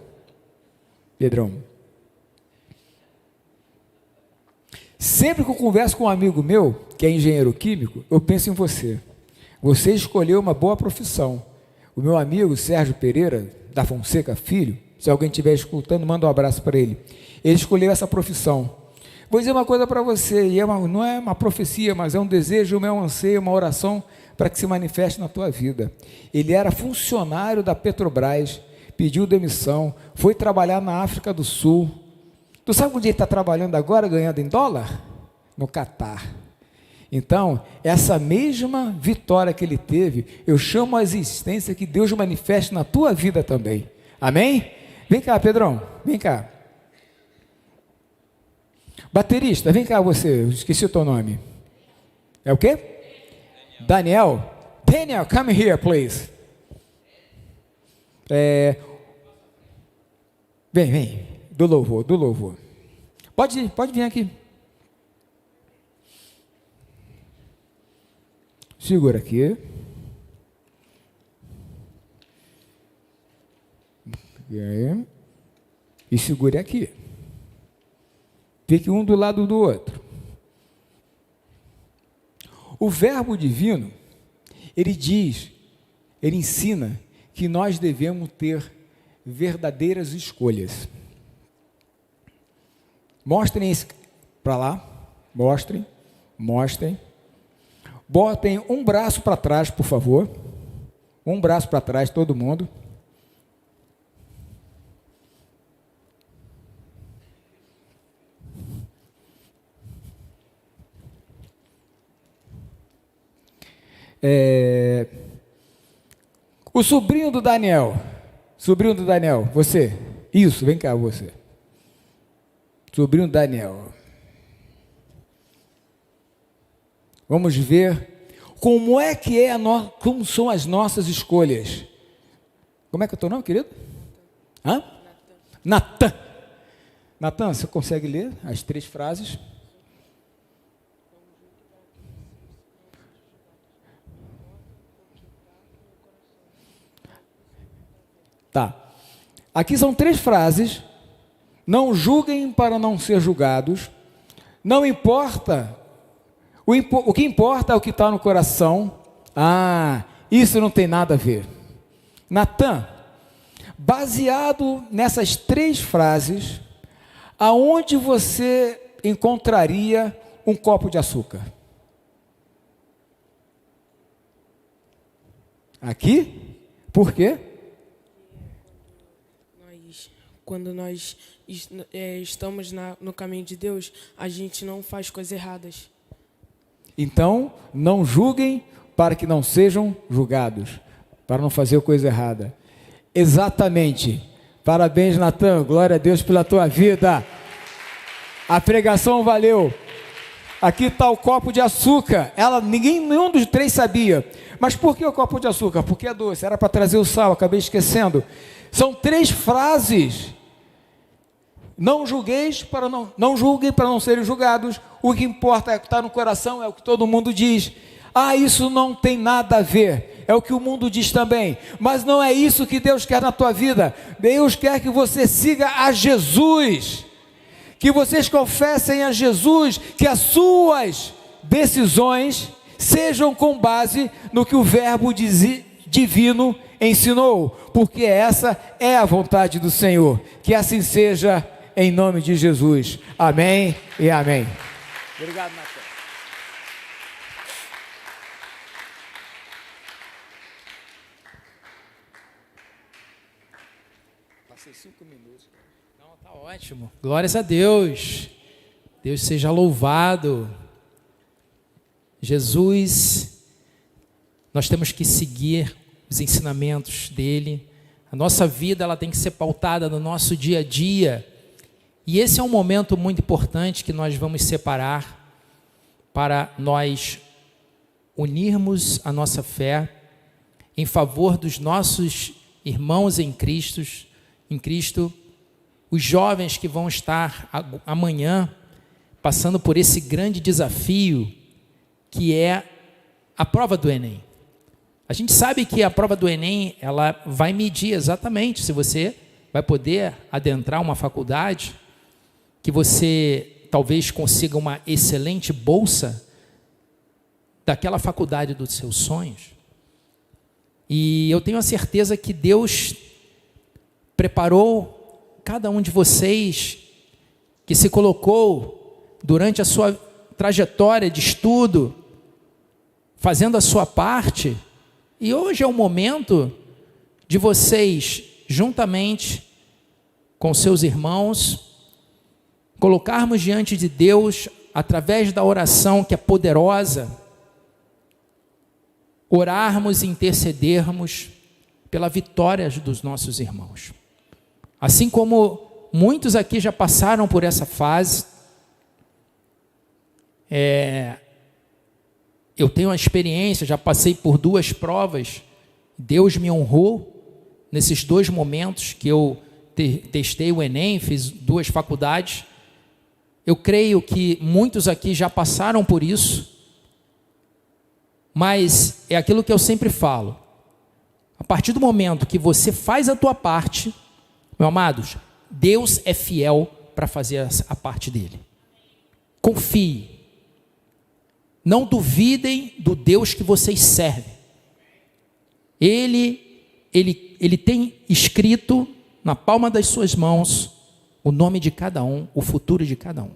Sempre que eu converso com um amigo meu, que é engenheiro químico, eu penso em você. Você escolheu uma boa profissão. O meu amigo Sérgio Pereira, da Fonseca Filho, se alguém estiver escutando, manda um abraço para ele. Ele escolheu essa profissão. Vou dizer uma coisa para você, e não é uma profecia, mas é um desejo, é um anseio, uma oração para que se manifeste na tua vida. Ele era funcionário da Petrobras, pediu demissão, foi trabalhar na África do Sul. Tu sabe onde ele está trabalhando agora, ganhando em dólar? No Catar. Então, essa mesma vitória que ele teve, eu chamo a existência que Deus manifeste na tua vida também. Amém? Vem cá, Pedrão, vem cá. Baterista, vem cá você, eu esqueci o teu nome. É o quê? Daniel, come here, please. Vem, do louvor. Pode vir aqui. Segura aqui. E segure aqui. Fique um do lado do outro. O verbo divino, ele ensina que nós devemos ter verdadeiras escolhas. Mostrem esse para lá, mostrem. Botem um braço para trás, por favor. Um braço para trás, todo mundo. O sobrinho do Daniel, você, isso, vem cá você, sobrinho do Daniel, vamos ver como é que como são as nossas escolhas. Como é que é o teu nome, querido? Natan, você consegue ler as 3 frases? Tá. Aqui são 3 frases. Não julguem para não ser julgados. Não importa. O que importa é o que está no coração. Isso não tem nada a ver. Natan, baseado nessas 3 frases, aonde você encontraria um copo de açúcar? Aqui? Por quê? Quando nós estamos no caminho de Deus, a gente não faz coisas erradas. Então, não julguem para que não sejam julgados, para não fazer coisa errada. Exatamente. Parabéns, Natan. Glória a Deus pela tua vida. A pregação valeu. Aqui está o copo de açúcar. Nenhum dos 3 sabia. Mas por que o copo de açúcar? Porque é doce. Era para trazer o sal, acabei esquecendo. São 3 frases. Não julguem para não serem julgados. O que importa é o que está no coração, é o que todo mundo diz. Isso não tem nada a ver. É o que o mundo diz também. Mas não é isso que Deus quer na tua vida. Deus quer que você siga a Jesus. Que vocês confessem a Jesus, que as suas decisões sejam com base no que o verbo divino ensinou, porque essa é a vontade do Senhor. Que assim seja, em nome de Jesus. Amém e amém. Obrigado, Natan. Passei 5 minutos. Não, tá ótimo. Glórias a Deus. Deus seja louvado. Jesus, nós temos que seguir os ensinamentos dele. A nossa vida ela tem que ser pautada no nosso dia a dia. E esse é um momento muito importante que nós vamos separar para nós unirmos a nossa fé em favor dos nossos irmãos em Cristo, os jovens que vão estar amanhã passando por esse grande desafio que é a prova do Enem. A gente sabe que a prova do Enem, ela vai medir exatamente se você vai poder adentrar uma faculdade, que você talvez consiga uma excelente bolsa daquela faculdade dos seus sonhos. E eu tenho a certeza que Deus preparou cada um de vocês que se colocou durante a sua trajetória de estudo, fazendo a sua parte, e hoje é o momento de vocês, juntamente com seus irmãos, colocarmos diante de Deus, através da oração que é poderosa, orarmos e intercedermos pela vitória dos nossos irmãos. Assim como muitos aqui já passaram por essa fase, eu tenho uma experiência, já passei por 2 provas, Deus me honrou nesses 2 momentos que eu testei o Enem, fiz 2 faculdades. Eu creio que muitos aqui já passaram por isso, mas é aquilo que eu sempre falo, a partir do momento que você faz a tua parte, meus amados, Deus é fiel para fazer a parte dele. Confie. Não duvidem do Deus que vocês servem. Ele tem escrito na palma das suas mãos o nome de cada um, o futuro de cada um.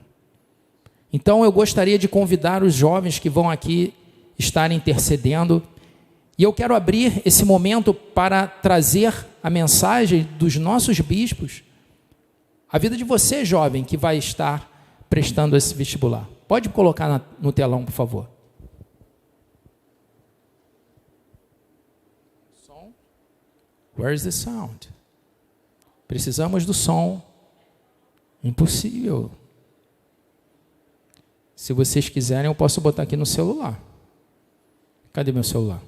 Então eu gostaria de convidar os jovens que vão aqui estar intercedendo, e eu quero abrir esse momento para trazer a mensagem dos nossos bispos, a vida de você, jovem, que vai estar prestando esse vestibular. Pode colocar no telão, por favor. Som. Where's the sound? Precisamos do som. Impossível. Se vocês quiserem, eu posso botar aqui no celular. Cadê meu celular?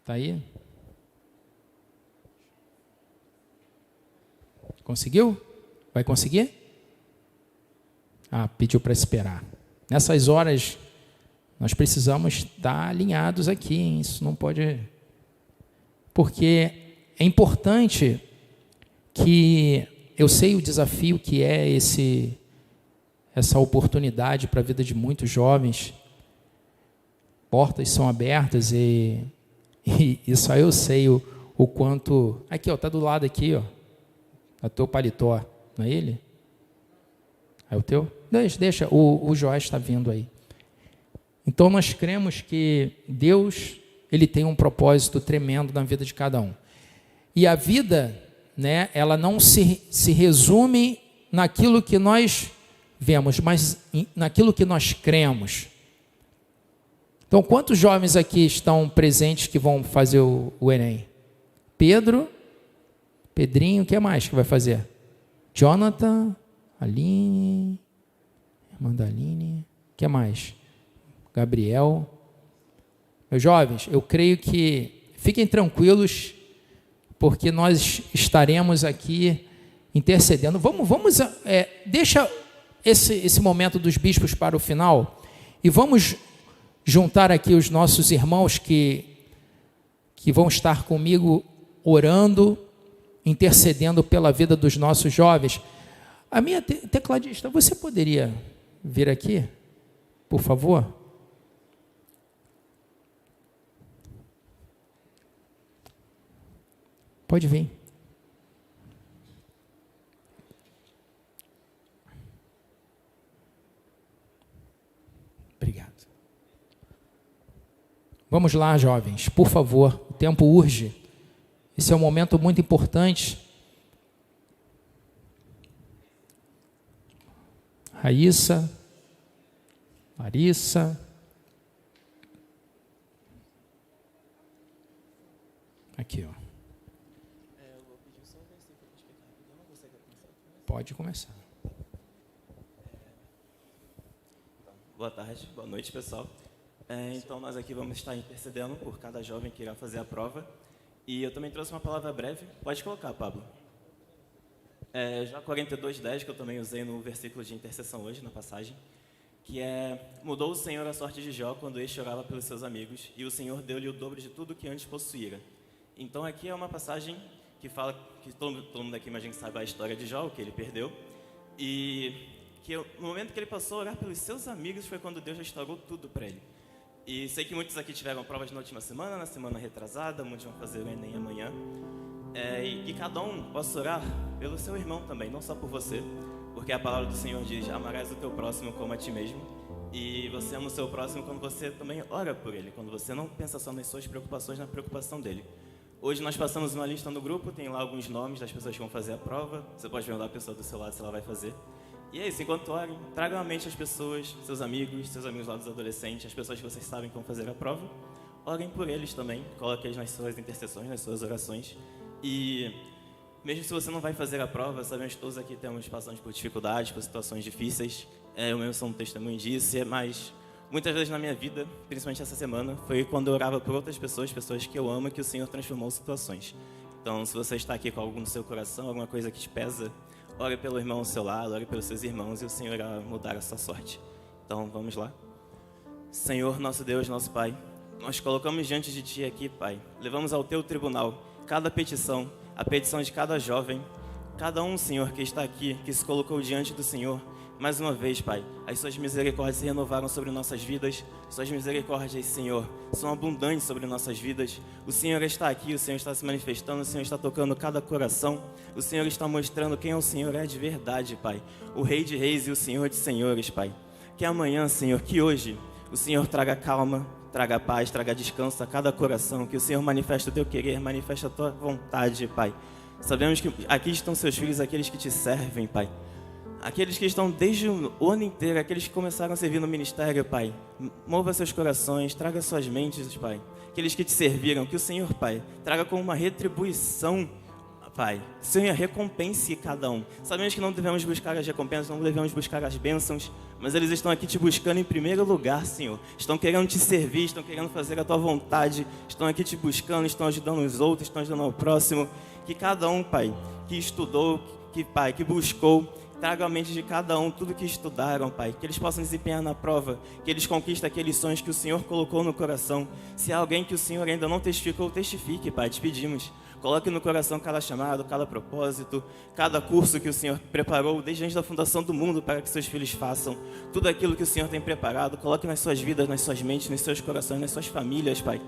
Tá aí? Conseguiu? Vai conseguir? Pediu para esperar. Nessas horas, nós precisamos estar alinhados aqui, hein? Isso não pode... Porque é importante que eu sei o desafio que é essa oportunidade para a vida de muitos jovens. Portas são abertas e só eu sei o quanto... Aqui, ó, tá do lado aqui, ó. É o teu paletó, não é ele? É o teu? Deixa, o Joás está vindo aí. Então nós cremos que Deus, ele tem um propósito tremendo na vida de cada um. E a vida, né, ela não se resume naquilo que nós vemos, mas naquilo que nós cremos. Então, quantos jovens aqui estão presentes que vão fazer o Enem? Pedrinho, o que mais que vai fazer? Jonathan, Aline, Mandaline, o que mais? Gabriel. Meus jovens, eu creio que fiquem tranquilos, porque nós estaremos aqui intercedendo. Deixa esse momento dos bispos para o final e vamos juntar aqui os nossos irmãos que vão estar comigo orando, intercedendo pela vida dos nossos jovens. A minha tecladista, você poderia vir aqui, por favor? Pode vir. Obrigado. Vamos lá, jovens, por favor, o tempo urge. Esse é um momento muito importante. Raíssa, Larissa. Aqui, ó. Pode começar. Boa tarde, boa noite, pessoal. Então nós aqui vamos estar intercedendo por cada jovem que irá fazer a prova. E eu também trouxe uma palavra breve. Pode colocar, Pablo. Jó 42:10, que eu também usei no versículo de intercessão hoje, na passagem, que mudou o Senhor a sorte de Jó quando este orava pelos seus amigos, e o Senhor deu-lhe o dobro de tudo que antes possuíra. Então aqui é uma passagem que fala, que todo mundo aqui imagina que saiba a história de Jó, o que ele perdeu, e que no momento que ele passou a orar pelos seus amigos foi quando Deus restaurou tudo para ele. E sei que muitos aqui tiveram provas na última semana, na semana retrasada, muitos vão fazer o Enem amanhã. E que cada um possa orar pelo seu irmão também, não só por você, porque a palavra do Senhor diz: amarás o teu próximo como a ti mesmo. E você ama o seu próximo quando você também ora por ele, quando você não pensa só nas suas preocupações, na preocupação dele. Hoje nós passamos uma lista no grupo, tem lá alguns nomes das pessoas que vão fazer a prova. Você pode perguntar a pessoa do seu lado se ela vai fazer. E é isso, enquanto orem, tragam à mente as pessoas, seus amigos lá dos adolescentes, as pessoas que vocês sabem que vão fazer a prova. Orem por eles também, coloquem eles nas suas intercessões, nas suas orações. E mesmo se você não vai fazer a prova, sabemos que todos aqui temos passando por dificuldades, por situações difíceis. Eu mesmo sou um testemunho disso, mas muitas vezes na minha vida, principalmente essa semana, foi quando eu orava por outras pessoas que eu amo, que o Senhor transformou situações. Então, se você está aqui com algo no seu coração, alguma coisa que te pesa, ore pelo irmão ao seu lado, ore pelos seus irmãos e o Senhor irá mudar a sua sorte. Então, vamos lá. Senhor, nosso Deus, nosso Pai, nós colocamos diante de Ti aqui, Pai. Levamos ao Teu tribunal cada petição, a petição de cada jovem, cada um, Senhor, que está aqui, que se colocou diante do Senhor. Mais uma vez, Pai, as Suas misericórdias se renovaram sobre nossas vidas. Suas misericórdias, Senhor, são abundantes sobre nossas vidas. O Senhor está aqui, o Senhor está se manifestando, o Senhor está tocando cada coração. O Senhor está mostrando quem o Senhor é de verdade, Pai. O Rei de Reis e o Senhor de Senhores, Pai. Que amanhã, Senhor, que hoje o Senhor traga calma, traga paz, traga descanso a cada coração. Que o Senhor manifeste o Teu querer, manifeste a Tua vontade, Pai. Sabemos que aqui estão Seus filhos, aqueles que Te servem, Pai. Aqueles que estão desde o ano inteiro, aqueles que começaram a servir no ministério, Pai. Mova seus corações, traga suas mentes, Pai. Aqueles que Te serviram, que o Senhor, Pai, traga como uma retribuição, Pai. O Senhor recompense cada um. Sabemos que não devemos buscar as recompensas, não devemos buscar as bênçãos, mas eles estão aqui Te buscando em primeiro lugar, Senhor. Estão querendo Te servir, estão querendo fazer a Tua vontade, estão aqui Te buscando, estão ajudando os outros, estão ajudando ao próximo. Que cada um, Pai, que estudou, que buscou, traga à mente de cada um tudo que estudaram, Pai. Que eles possam desempenhar na prova, que eles conquistem aqueles sonhos que o Senhor colocou no coração. Se há alguém que o Senhor ainda não testificou, testifique, Pai, te pedimos. Coloque no coração cada chamado, cada propósito, cada curso que o Senhor preparou desde antes da fundação do mundo para que seus filhos façam. Tudo aquilo que o Senhor tem preparado, coloque nas suas vidas, nas suas mentes, nos seus corações, nas suas famílias, Pai.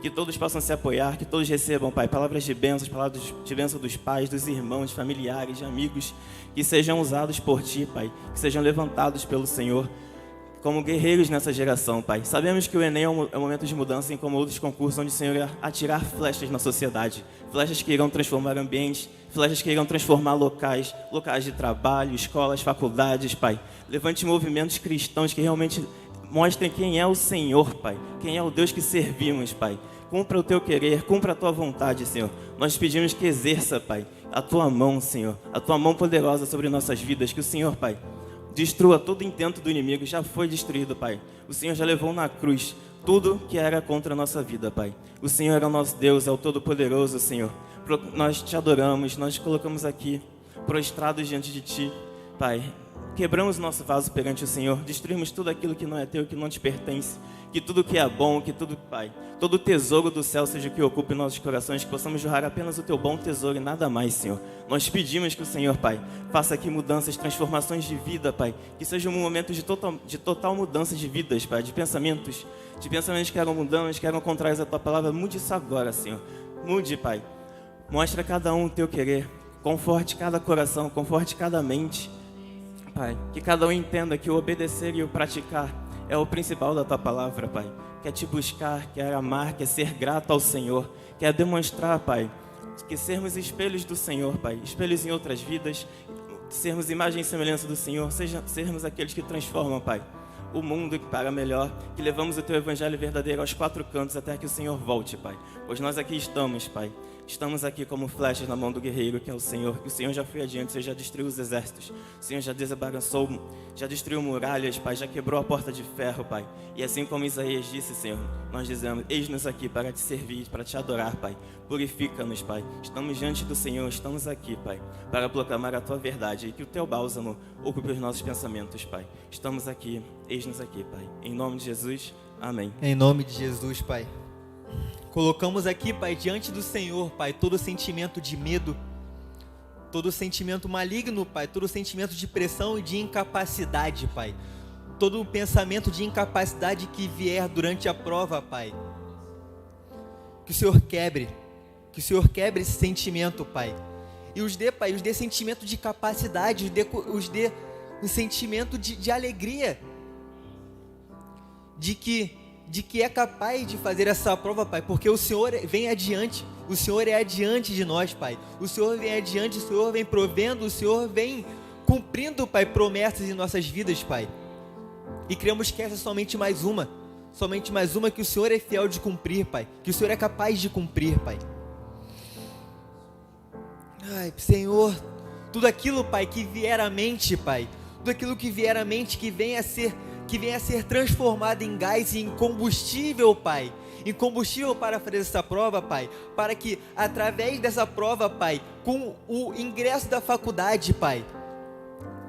Que todos possam se apoiar, que todos recebam, Pai, palavras de bênçãos, palavras de bênção dos pais, dos irmãos, de familiares, de amigos, que sejam usados por Ti, Pai, que sejam levantados pelo Senhor como guerreiros nessa geração, Pai. Sabemos que o Enem é um momento de mudança, assim como outros concursos, onde o Senhor irá atirar flechas na sociedade, flechas que irão transformar ambientes, flechas que irão transformar locais de trabalho, escolas, faculdades, Pai. Levante movimentos cristãos que realmente mostrem quem é o Senhor, Pai. Quem é o Deus que servimos, Pai. Cumpra o Teu querer, cumpra a Tua vontade, Senhor. Nós pedimos que exerça, Pai, a Tua mão, Senhor. A Tua mão poderosa sobre nossas vidas. Que o Senhor, Pai, destrua todo intento do inimigo. Já foi destruído, Pai. O Senhor já levou na cruz tudo que era contra a nossa vida, Pai. O Senhor é o nosso Deus, é o Todo-Poderoso, Senhor. Nós Te adoramos, nós te colocamos aqui, prostrados diante de Ti, Pai. Quebramos nosso vaso perante o Senhor, destruímos tudo aquilo que não é Teu, que não Te pertence, que tudo que é bom, que tudo, Pai, todo o tesouro do céu seja o que ocupe nossos corações, que possamos jorrar apenas o Teu bom tesouro e nada mais, Senhor. Nós pedimos que o Senhor, Pai, faça aqui mudanças, transformações de vida, Pai, que seja um momento de total mudança de vidas, Pai, de pensamentos que eram mundanos, que eram contrários à Tua palavra. Mude isso agora, Senhor. Mude, Pai. Mostra a cada um o Teu querer, conforte cada coração, conforte cada mente, Pai, que cada um entenda que o obedecer e o praticar é o principal da Tua palavra, Pai. Quer Te buscar, quer amar, quer ser grato ao Senhor, quer demonstrar, Pai, que sermos espelhos do Senhor, Pai, espelhos em outras vidas, sermos imagem e semelhança do Senhor, sermos aqueles que transformam, Pai, o mundo para melhor, que levamos o Teu Evangelho verdadeiro aos quatro cantos até que o Senhor volte, Pai. Pois nós aqui estamos, Pai, Estamos aqui como flechas na mão do guerreiro, que é o Senhor. Que o Senhor já foi adiante, o Senhor já destruiu os exércitos. O Senhor já desembaraçou, já destruiu muralhas, Pai. Já quebrou a porta de ferro, Pai. E assim como Isaías disse, Senhor, nós dizemos, eis-nos aqui para te servir, para te adorar, Pai. Purifica-nos, Pai. Estamos diante do Senhor, estamos aqui, Pai, para proclamar a Tua verdade. E que o Teu bálsamo ocupe os nossos pensamentos, Pai. Estamos aqui, eis-nos aqui, Pai. Em nome de Jesus, amém. Em nome de Jesus, Pai. Colocamos aqui, Pai, diante do Senhor, Pai, todo sentimento de medo, todo sentimento maligno, Pai, todo sentimento de pressão e de incapacidade, Pai. Todo pensamento de incapacidade que vier durante a prova, Pai. Que o Senhor quebre esse sentimento, Pai. E os dê, Pai, os dê sentimento de capacidade, os dê um sentimento de alegria, de que é capaz de fazer essa prova, Pai, porque o Senhor vem adiante, o Senhor é adiante de nós, Pai. O Senhor vem adiante, o Senhor vem provendo, o Senhor vem cumprindo, Pai, promessas em nossas vidas, Pai. E cremos que essa é somente mais uma que o Senhor é fiel de cumprir, Pai, que o Senhor é capaz de cumprir, Pai. Ai, Senhor, tudo aquilo, Pai, que vier à mente, Pai, tudo aquilo que vier à mente, que venha a ser transformado em gás e em combustível, Pai. Em combustível para fazer essa prova, Pai. Para que, através dessa prova, Pai, com o ingresso da faculdade, Pai,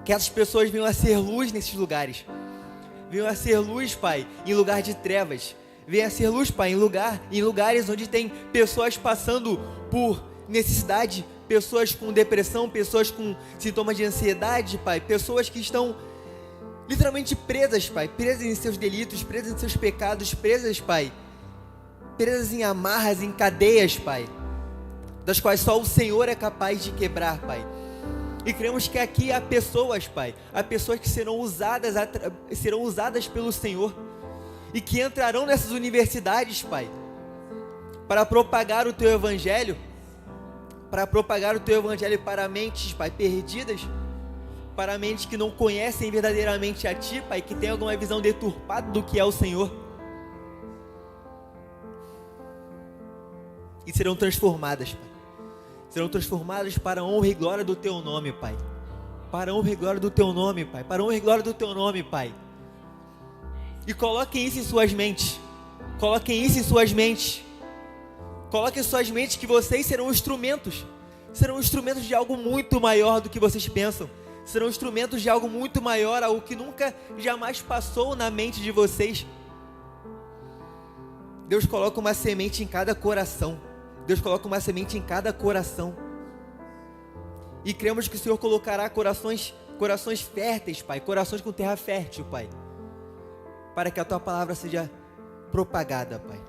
que essas pessoas venham a ser luz nesses lugares. Venham a ser luz, Pai, em lugar de trevas. Venham a ser luz, Pai, em lugares onde tem pessoas passando por necessidade, pessoas com depressão, pessoas com sintomas de ansiedade, Pai. Pessoas que estão literalmente presas, Pai, presas em seus delitos, presas em seus pecados, presas, Pai, presas em amarras, em cadeias, Pai, das quais só o Senhor é capaz de quebrar, Pai. E cremos que aqui há pessoas, Pai, há pessoas que serão usadas pelo Senhor e que entrarão nessas universidades, Pai, para propagar o Teu Evangelho, para mentes, Pai, perdidas, para mentes que não conhecem verdadeiramente a Ti, Pai, que tem alguma visão deturpada do que é o Senhor. E serão transformadas, Pai. Serão transformadas para a honra e glória do Teu nome, Pai. Para a honra e glória do Teu nome, Pai. Para a honra e glória do Teu nome, Pai. E coloquem isso em suas mentes. Coloquem isso em suas mentes. Coloquem em suas mentes que vocês serão instrumentos. Serão instrumentos de algo muito maior do que vocês pensam. Serão instrumentos de algo muito maior, algo que nunca, jamais passou na mente de vocês. Deus coloca uma semente em cada coração. Deus coloca uma semente em cada coração. E cremos que o Senhor colocará corações férteis, Pai. Corações com terra fértil, Pai. Para que a Tua palavra seja propagada, Pai.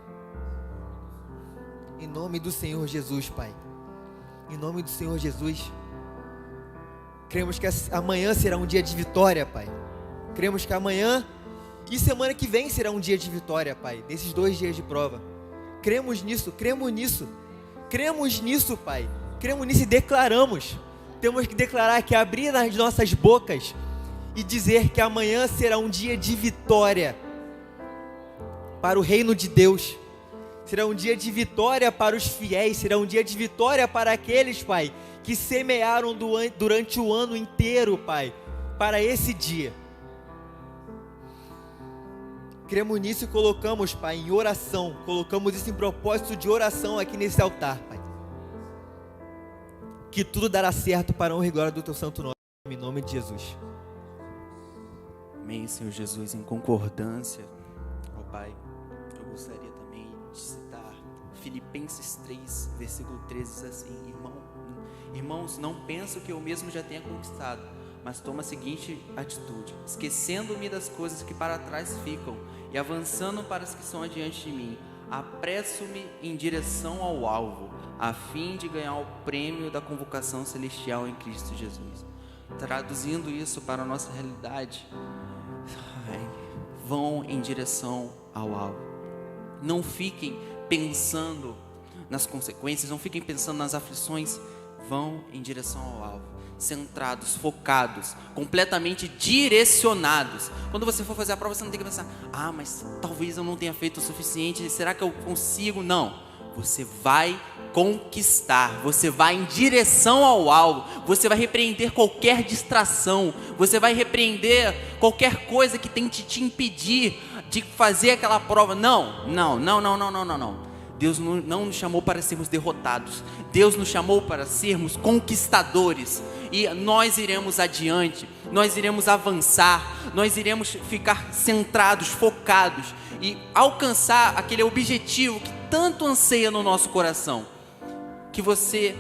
Em nome do Senhor Jesus, Pai. Em nome do Senhor Jesus. Cremos que amanhã será um dia de vitória, Pai. Cremos que amanhã e semana que vem será um dia de vitória, Pai. Nesses 2 dias de prova. Cremos nisso, cremos nisso. Cremos nisso, Pai. Cremos nisso e declaramos. Temos que declarar que abrir as nossas bocas e dizer que amanhã será um dia de vitória para o reino de Deus. Será um dia de vitória para os fiéis. Será um dia de vitória para aqueles, Pai, que semearam durante o ano inteiro, Pai, para esse dia. Cremos nisso e colocamos, Pai, em oração. Colocamos isso em propósito de oração aqui nesse altar, Pai. Que tudo dará certo para a honra e glória do Teu santo nome, em nome de Jesus. Amém, Senhor Jesus, em concordância, ó Pai, eu gostaria também de citar Filipenses 3, versículo 13, diz assim: Irmãos, não penso que eu mesmo já tenha conquistado, mas tomo a seguinte atitude: esquecendo-me das coisas que para trás ficam e avançando para as que são adiante de mim, apresso-me em direção ao alvo, a fim de ganhar o prêmio da convocação celestial em Cristo Jesus. Traduzindo isso para a nossa realidade, vão em direção ao alvo. Não fiquem pensando nas consequências, não fiquem pensando nas aflições, vão em direção ao alvo, centrados, focados, completamente direcionados. Quando você for fazer a prova, você não tem que pensar: mas talvez eu não tenha feito o suficiente, será que eu consigo? Não, você vai conquistar, você vai em direção ao alvo, você vai repreender qualquer distração, você vai repreender qualquer coisa que tente te impedir de fazer aquela prova. Não. Deus não nos chamou para sermos derrotados, Deus nos chamou para sermos conquistadores, e nós iremos adiante, nós iremos avançar, nós iremos ficar centrados, focados, e alcançar aquele objetivo que tanto anseia no nosso coração. Que você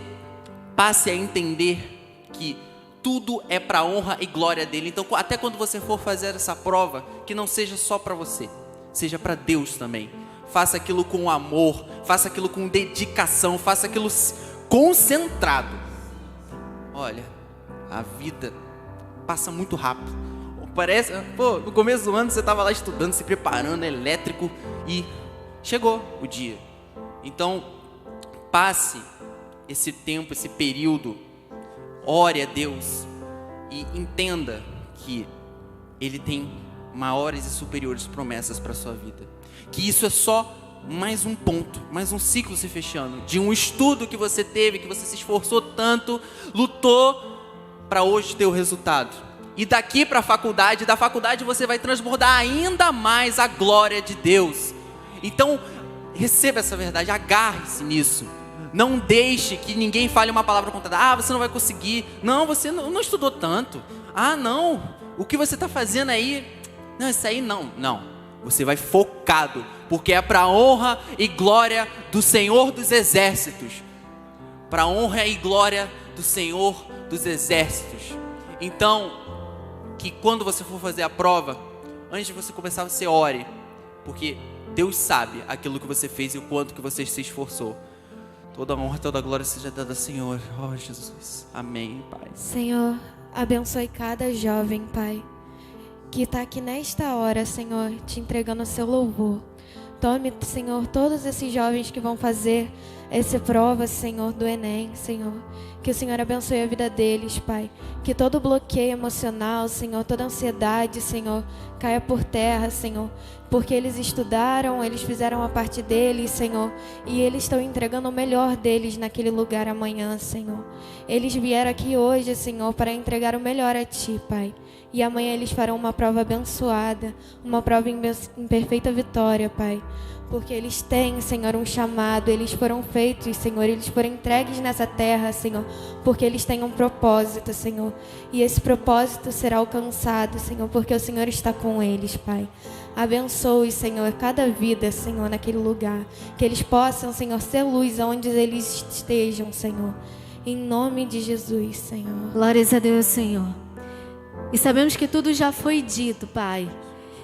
passe a entender que tudo é para a honra e glória dele. Então, até quando você for fazer essa prova, que não seja só para você, seja para Deus também. Faça aquilo com amor, faça aquilo com dedicação, faça aquilo concentrado. Olha, a vida passa muito rápido. Parece, no começo do ano você estava lá estudando, se preparando, elétrico, e chegou o dia. Então, passe esse tempo, esse período, ore a Deus e entenda que Ele tem maiores e superiores promessas para a sua vida. Que isso é só mais um ponto, mais um ciclo se fechando, de um estudo que você teve, que você se esforçou tanto, lutou para hoje ter o resultado. E daqui para a faculdade, da faculdade você vai transbordar ainda mais a glória de Deus. Então, receba essa verdade, agarre-se nisso. Não deixe que ninguém fale uma palavra contrária. Você não vai conseguir. Não, você não estudou tanto. Não, o que você está fazendo aí? Não, isso aí não. Você vai focado, porque é para a honra e glória do Senhor dos Exércitos. Para a honra e glória do Senhor dos Exércitos. Então, que quando você for fazer a prova, antes de você começar, você ore, porque Deus sabe aquilo que você fez e o quanto que você se esforçou. Toda a honra, toda a glória seja dada ao Senhor. Oh, Jesus. Amém, Pai. Senhor, abençoe cada jovem, Pai, que está aqui nesta hora, Senhor, te entregando o seu louvor. Tome, Senhor, todos esses jovens que vão fazer essa prova, Senhor, do Enem, Senhor. Que o Senhor abençoe a vida deles, Pai. Que todo bloqueio emocional, Senhor, toda ansiedade, Senhor, caia por terra, Senhor. Porque eles estudaram, eles fizeram a parte deles, Senhor. E eles estão entregando o melhor deles naquele lugar amanhã, Senhor. Eles vieram aqui hoje, Senhor, para entregar o melhor a Ti, Pai. E amanhã eles farão uma prova abençoada, uma prova em perfeita vitória, Pai. Porque eles têm, Senhor, um chamado, eles foram feitos, Senhor, eles foram entregues nessa terra, Senhor, porque eles têm um propósito, Senhor. E esse propósito será alcançado, Senhor, porque o Senhor está com eles, Pai. Abençoe, Senhor, cada vida, Senhor, naquele lugar. Que eles possam, Senhor, ser luz onde eles estejam, Senhor. Em nome de Jesus, Senhor. Glórias a Deus, Senhor. E sabemos que tudo já foi dito, Pai.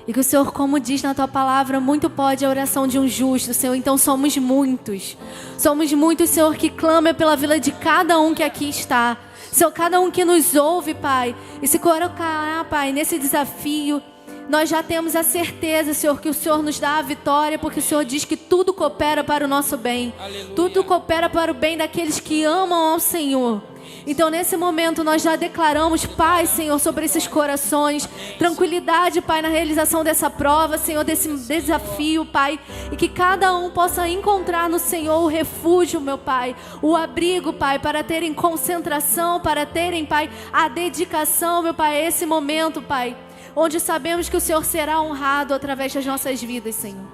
E que o Senhor, como diz na Tua palavra, muito pode a oração de um justo, Senhor. Então somos muitos. Somos muitos, Senhor, que clama pela vida de cada um que aqui está. Senhor, cada um que nos ouve, Pai. E se colocar, Pai, nesse desafio, nós já temos a certeza, Senhor, que o Senhor nos dá a vitória, porque o Senhor diz que tudo coopera para o nosso bem. Aleluia. Tudo coopera para o bem daqueles que amam ao Senhor. Então, nesse momento, nós já declaramos paz, Senhor, sobre esses corações. Tranquilidade, Pai, na realização dessa prova, Senhor, desse desafio, Pai. E que cada um possa encontrar no Senhor o refúgio, meu Pai. O abrigo, Pai, para terem concentração, para terem, Pai, a dedicação, meu Pai, a esse momento, Pai. Onde sabemos que o Senhor será honrado através das nossas vidas, Senhor.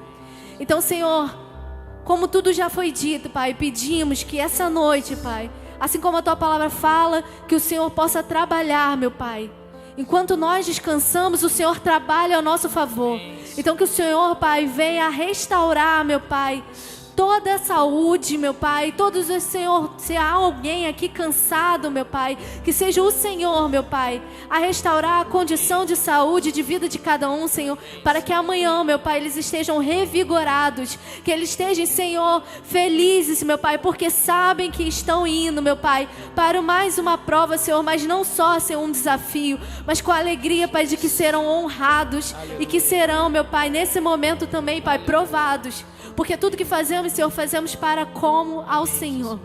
Então, Senhor, como tudo já foi dito, Pai, pedimos que essa noite, Pai, assim como a Tua palavra fala, que o Senhor possa trabalhar, meu Pai. Enquanto nós descansamos, o Senhor trabalha ao nosso favor. Então que o Senhor, Pai, venha restaurar, meu Pai, toda a saúde, meu Pai. Todos os Senhor, se há alguém aqui cansado, meu Pai, que seja o Senhor, meu Pai, a restaurar a condição de saúde, de vida de cada um, Senhor, para que amanhã, meu Pai, eles estejam revigorados, que eles estejam, Senhor, felizes, meu Pai, porque sabem que estão indo, meu Pai, para mais uma prova, Senhor, mas não só ser um desafio, mas com a alegria, Pai, de que serão honrados. Aleluia. E que serão, meu Pai, nesse momento também, Pai, provados. Porque tudo que fazemos, Senhor, fazemos para como ao Senhor.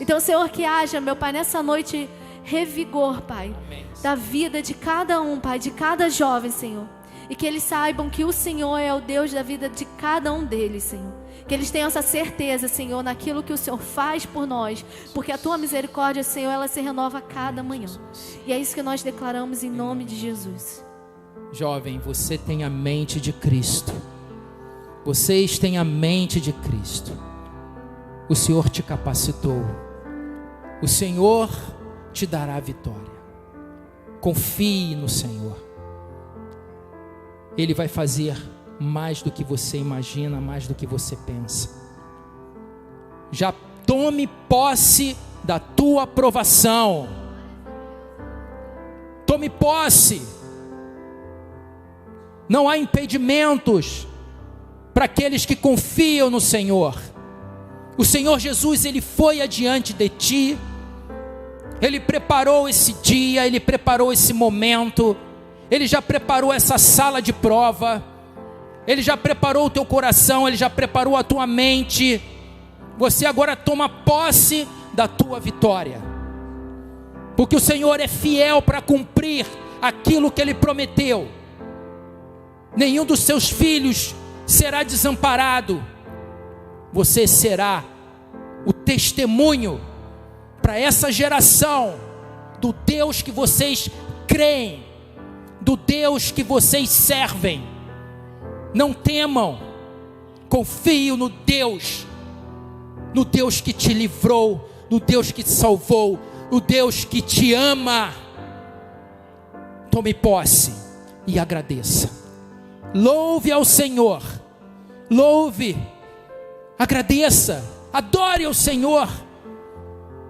Então, Senhor, que haja, meu Pai, nessa noite, revigor, Pai, da vida de cada um, Pai, de cada jovem, Senhor. E que eles saibam que o Senhor é o Deus da vida de cada um deles, Senhor. Que eles tenham essa certeza, Senhor, naquilo que o Senhor faz por nós. Porque a Tua misericórdia, Senhor, ela se renova a cada manhã. E é isso que nós declaramos em nome de Jesus. Jovem, você tem a mente de Cristo. Vocês têm a mente de Cristo. O Senhor te capacitou. O Senhor te dará a vitória. Confie no Senhor. Ele vai fazer mais do que você imagina, mais do que você pensa. Já tome posse da tua aprovação. Tome posse. Não há impedimentos para aqueles que confiam no Senhor. O Senhor Jesus, Ele foi adiante de ti. Ele preparou esse dia, Ele preparou esse momento. Ele já preparou essa sala de prova. Ele já preparou o teu coração, Ele já preparou a tua mente. Você agora toma posse da tua vitória. Porque o Senhor é fiel para cumprir aquilo que Ele prometeu. Nenhum dos seus filhos será desamparado. Você será o testemunho para essa geração do Deus que vocês creem, do Deus que vocês servem. Não temam, confiem no Deus que te livrou, no Deus que te salvou, no Deus que te ama. Tome posse e agradeça. Louve ao Senhor, louve, agradeça, adore ao Senhor,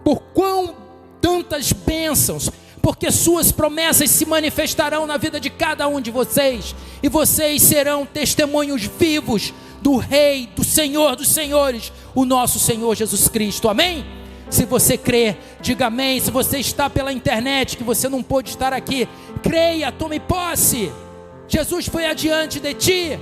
por quão tantas bênçãos, porque suas promessas se manifestarão na vida de cada um de vocês, e vocês serão testemunhos vivos do Rei, do Senhor dos Senhores, o nosso Senhor Jesus Cristo, amém? Se você crê, diga amém. Se você está pela internet, que você não pôde estar aqui, creia, tome posse, Jesus foi adiante de ti.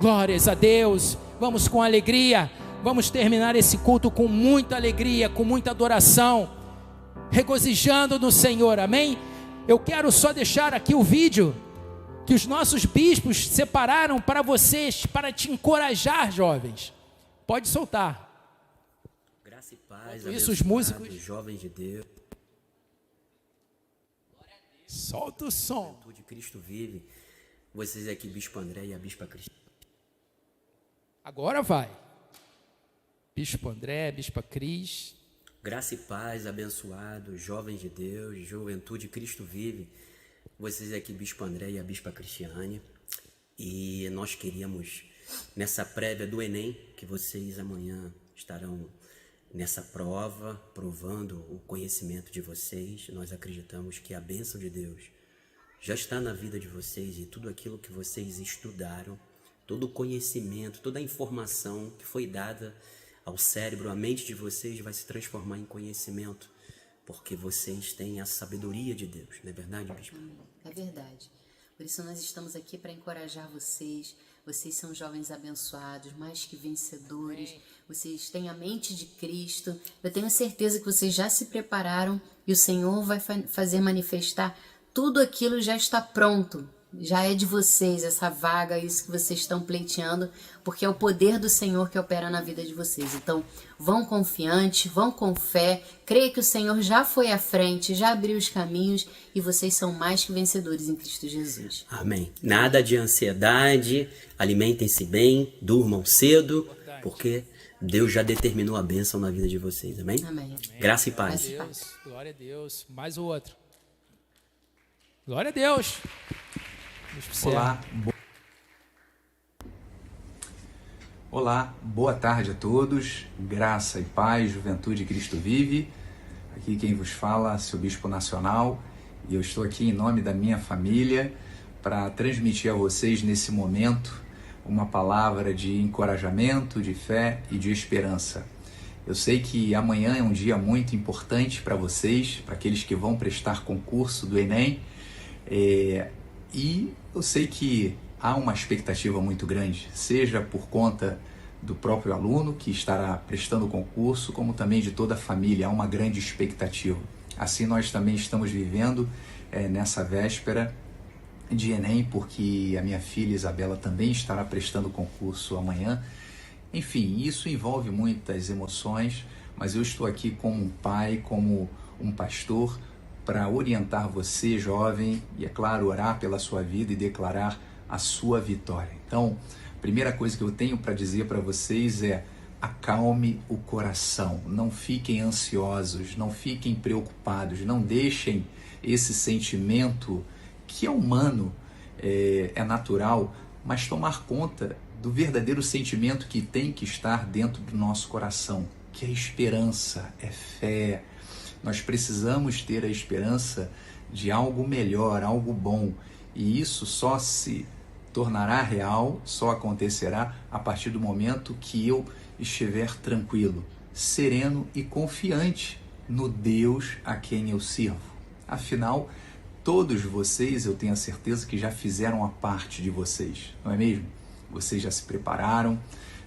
Glórias a Deus. Vamos com alegria, vamos terminar esse culto com muita alegria, com muita adoração, regozijando no Senhor, amém? Eu quero só deixar aqui o vídeo que os nossos bispos separaram para vocês, para te encorajar, jovens. Pode soltar. Graça e paz, isso, os músicos, jovens de Deus. Solta o som. De Cristo vive. Vocês aqui, Bispo André e a Bispa Cristina. Agora vai. Bispo André, Bispa Cris. Graça e paz, abençoados, jovens de Deus, juventude Cristo vive. Vocês aqui, Bispo André e a Bispa Cristiane. E nós queríamos, nessa prévia do Enem, que vocês amanhã estarão nessa prova, provando o conhecimento de vocês. Nós acreditamos que a bênção de Deus já está na vida de vocês, e tudo aquilo que vocês estudaram, todo o conhecimento, toda a informação que foi dada ao cérebro, à mente de vocês vai se transformar em conhecimento, porque vocês têm a sabedoria de Deus, não é verdade, Bispo? É verdade. Por isso nós estamos aqui para encorajar vocês. Vocês são jovens abençoados, mais que vencedores. Vocês têm a mente de Cristo. Eu tenho certeza que vocês já se prepararam e o Senhor vai fazer manifestar tudo aquilo, já está pronto. Já é de vocês essa vaga, isso que vocês estão pleiteando, porque é o poder do Senhor que opera na vida de vocês. Então, vão confiantes, vão com fé, creia que o Senhor já foi à frente, já abriu os caminhos e vocês são mais que vencedores em Cristo Jesus. Amém. Nada de ansiedade, alimentem-se bem, durmam cedo, porque Deus já determinou a bênção na vida de vocês. Amém? Amém. Graça e paz. Glória a Deus, glória a Deus. Mais o outro. Glória a Deus. Olá. Olá, boa tarde a todos. Graça e paz, juventude Cristo vive. Aqui quem vos fala, seu Bispo Nacional, e eu estou aqui em nome da minha família para transmitir a vocês nesse momento uma palavra de encorajamento, de fé e de esperança. Eu sei que amanhã é um dia muito importante para vocês, para aqueles que vão prestar concurso do Enem, e eu sei que há uma expectativa muito grande, seja por conta do próprio aluno que estará prestando o concurso, como também de toda a família. Há uma grande expectativa. Assim nós também estamos vivendo nessa véspera de Enem, porque a minha filha Isabela também estará prestando concurso amanhã. Enfim, isso envolve muitas emoções, mas eu estou aqui como um pai, como um pastor, para orientar você, jovem, e é claro, orar pela sua vida e declarar a sua vitória. Então, a primeira coisa que eu tenho para dizer para vocês é: acalme o coração, não fiquem ansiosos, não fiquem preocupados, não deixem esse sentimento que é humano, é natural, mas tomar conta do verdadeiro sentimento que tem que estar dentro do nosso coração, que é esperança, é fé. Nós precisamos ter a esperança de algo melhor, algo bom, e isso só se tornará real, só acontecerá a partir do momento que eu estiver tranquilo, sereno e confiante no Deus a quem eu sirvo. Afinal, todos vocês, eu tenho a certeza que já fizeram a parte de vocês, não é mesmo? Vocês já se prepararam,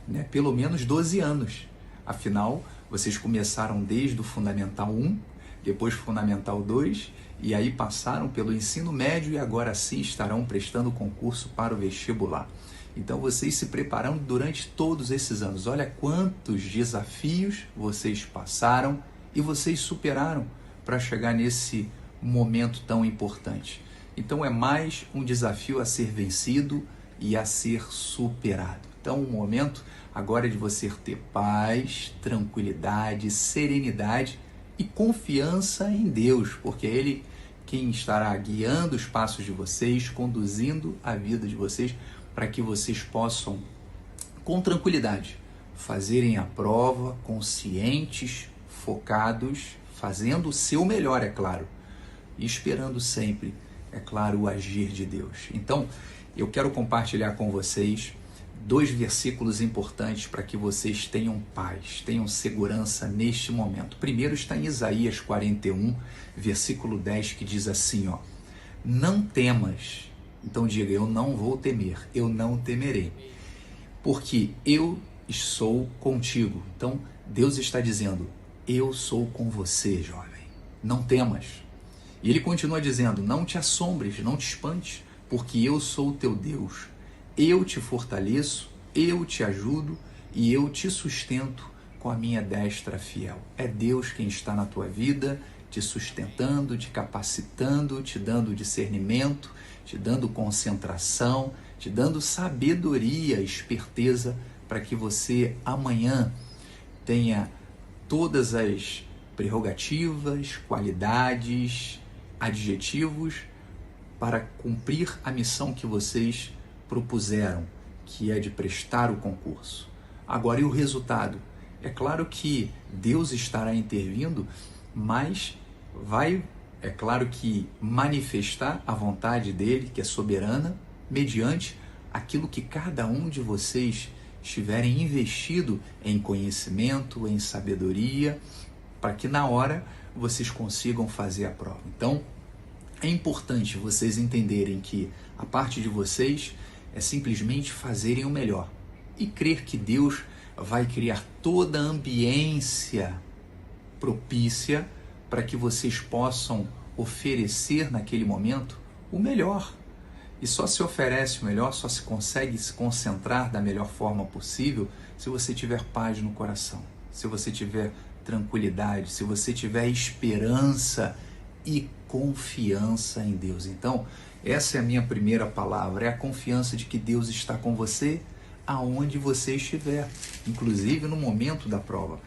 né? Pelo menos 12 anos. Afinal, vocês começaram desde o Fundamental 1, depois Fundamental 2, e aí passaram pelo ensino médio e agora sim estarão prestando concurso para o vestibular. Então vocês se prepararam durante todos esses anos. Olha quantos desafios vocês passaram e vocês superaram para chegar nesse momento tão importante. Então é mais um desafio a ser vencido e a ser superado. Então o momento agora é de você ter paz, tranquilidade, serenidade e confiança em Deus, porque é Ele quem estará guiando os passos de vocês, conduzindo a vida de vocês, para que vocês possam, com tranquilidade, fazerem a prova, conscientes, focados, fazendo o seu melhor, é claro, e esperando sempre, é claro, o agir de Deus. Então, eu quero compartilhar com vocês 2 versículos importantes para que vocês tenham paz, tenham segurança neste momento. Primeiro está em Isaías 41, versículo 10, que diz assim, ó: não temas. Então diga: eu não vou temer, eu não temerei, porque eu sou contigo. Então Deus está dizendo: eu sou com você, jovem, não temas. E Ele continua dizendo: não te assombres, não te espantes, porque eu sou o teu Deus. Eu te fortaleço, eu te ajudo e eu te sustento com a minha destra fiel. É Deus quem está na tua vida, te sustentando, te capacitando, te dando discernimento, te dando concentração, te dando sabedoria, esperteza, para que você amanhã tenha todas as prerrogativas, qualidades, adjetivos para cumprir a missão que vocês propuseram, que é de prestar o concurso. Agora, e o resultado? É claro que Deus estará intervindo, mas vai, é claro que, manifestar a vontade dele, que é soberana, mediante aquilo que cada um de vocês estiverem investido em conhecimento, em sabedoria, para que na hora vocês consigam fazer a prova. Então, é importante vocês entenderem que a parte de vocês é simplesmente fazerem o melhor e crer que Deus vai criar toda a ambiência propícia para que vocês possam oferecer naquele momento o melhor. E só se oferece o melhor, só se consegue se concentrar da melhor forma possível se você tiver paz no coração, se você tiver tranquilidade, se você tiver esperança e confiança em Deus. Então, essa é a minha primeira palavra, é a confiança de que Deus está com você aonde você estiver, inclusive no momento da prova.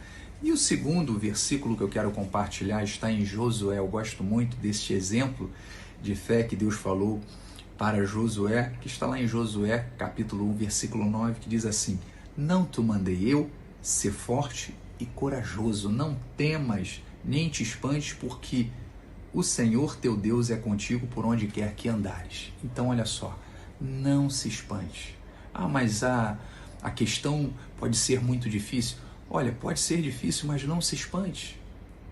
E o segundo versículo que eu quero compartilhar está em Josué. Eu gosto muito deste exemplo de fé que Deus falou para Josué, que está lá em Josué, capítulo 1, versículo 9, que diz assim: não te mandei eu ser forte e corajoso, não temas, nem te espantes, porque o Senhor teu Deus é contigo por onde quer que andares. Então, olha só, não se espante. Mas a questão pode ser muito difícil. Olha, pode ser difícil, mas não se espante.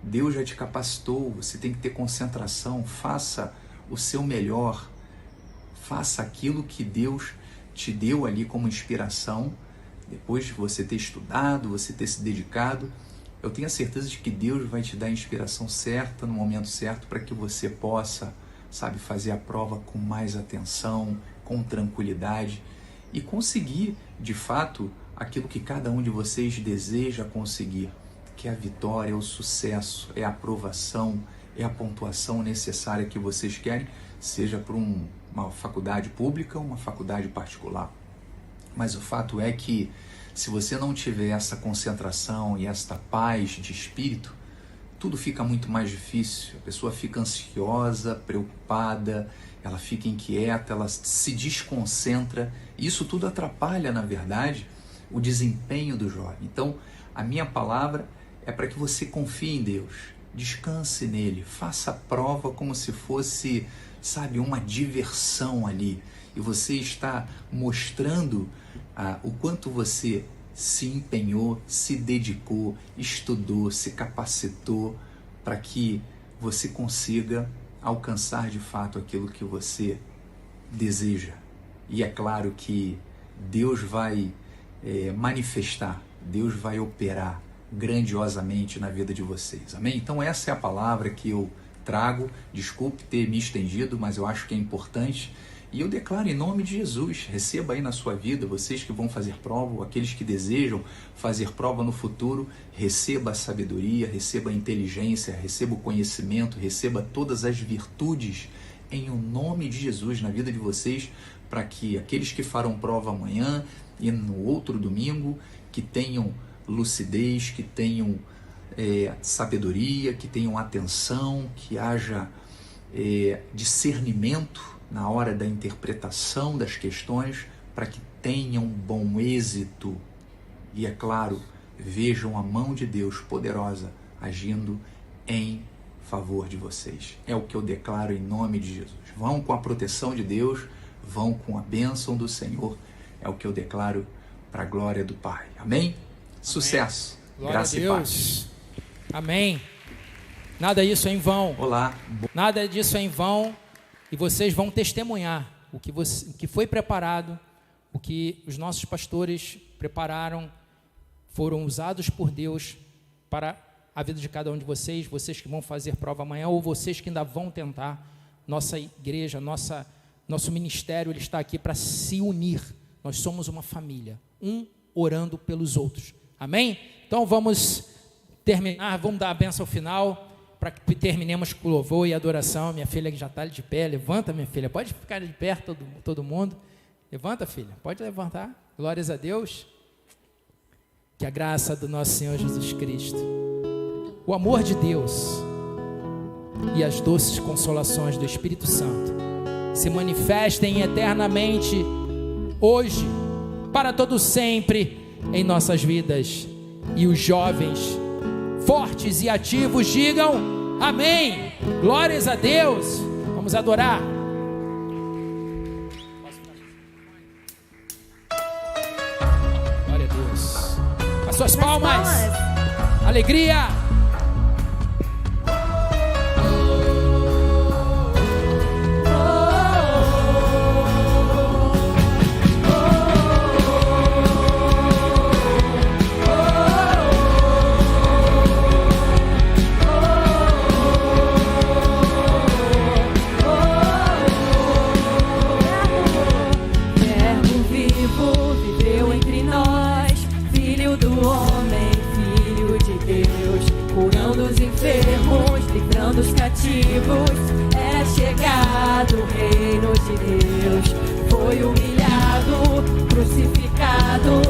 Deus já te capacitou, você tem que ter concentração, faça o seu melhor, faça aquilo que Deus te deu ali como inspiração, depois de você ter estudado, você ter se dedicado. Eu tenho a certeza de que Deus vai te dar a inspiração certa, no momento certo, para que você possa sabe, fazer a prova com mais atenção, com tranquilidade e conseguir, de fato, aquilo que cada um de vocês deseja conseguir, que é a vitória, é o sucesso, é a aprovação, é a pontuação necessária que vocês querem, seja por uma faculdade pública ou uma faculdade particular. Mas o fato é que, se você não tiver essa concentração e esta paz de espírito, tudo fica muito mais difícil. A pessoa fica ansiosa, preocupada, ela fica inquieta, ela se desconcentra. E isso tudo atrapalha, na verdade, o desempenho do jovem. Então, a minha palavra é para que você confie em Deus, descanse nele, faça a prova como se fosse, sabe, uma diversão ali. E você está mostrando o quanto você se empenhou, se dedicou, estudou, se capacitou para que você consiga alcançar de fato aquilo que você deseja. E é claro que Deus vai manifestar, Deus vai operar grandiosamente na vida de vocês. Amém? Então essa é a palavra que eu trago. Desculpe ter me estendido, mas eu acho que é importante. E eu declaro em nome de Jesus, receba aí na sua vida, vocês que vão fazer prova, ou aqueles que desejam fazer prova no futuro, receba a sabedoria, receba a inteligência, receba o conhecimento, receba todas as virtudes em nome de Jesus na vida de vocês, para que aqueles que farão prova amanhã e no outro domingo, que tenham lucidez, que tenham sabedoria, que tenham atenção, que haja discernimento na hora da interpretação das questões, para que tenham bom êxito e, é claro, vejam a mão de Deus poderosa agindo em favor de vocês. É o que eu declaro em nome de Jesus. Vão com a proteção de Deus, vão com a bênção do Senhor, é o que eu declaro para a glória do Pai. Amém? Sucesso, graça e paz. Amém. Nada disso é em vão. Olá. Nada disso é em vão. E vocês vão testemunhar o que foi preparado, o que os nossos pastores prepararam, foram usados por Deus para a vida de cada um de vocês, vocês que vão fazer prova amanhã ou vocês que ainda vão tentar. Nossa igreja, nosso ministério, ele está aqui para se unir. Nós somos uma família, um orando pelos outros. Amém? Então vamos terminar, vamos dar a bênção final, para que terminemos com o louvor e adoração. Minha filha que já está de pé, levanta, minha filha, pode ficar de pé todo mundo, levanta, filha, pode levantar, glórias a Deus. Que a graça do nosso Senhor Jesus Cristo, o amor de Deus e as doces consolações do Espírito Santo se manifestem eternamente, hoje, para todo sempre, em nossas vidas. E os jovens fortes e ativos digam amém, glórias a Deus. Vamos adorar. Glória a Deus. As suas palmas. Alegria. Livrando os cativos, é chegado o reino de Deus. Foi humilhado, crucificado,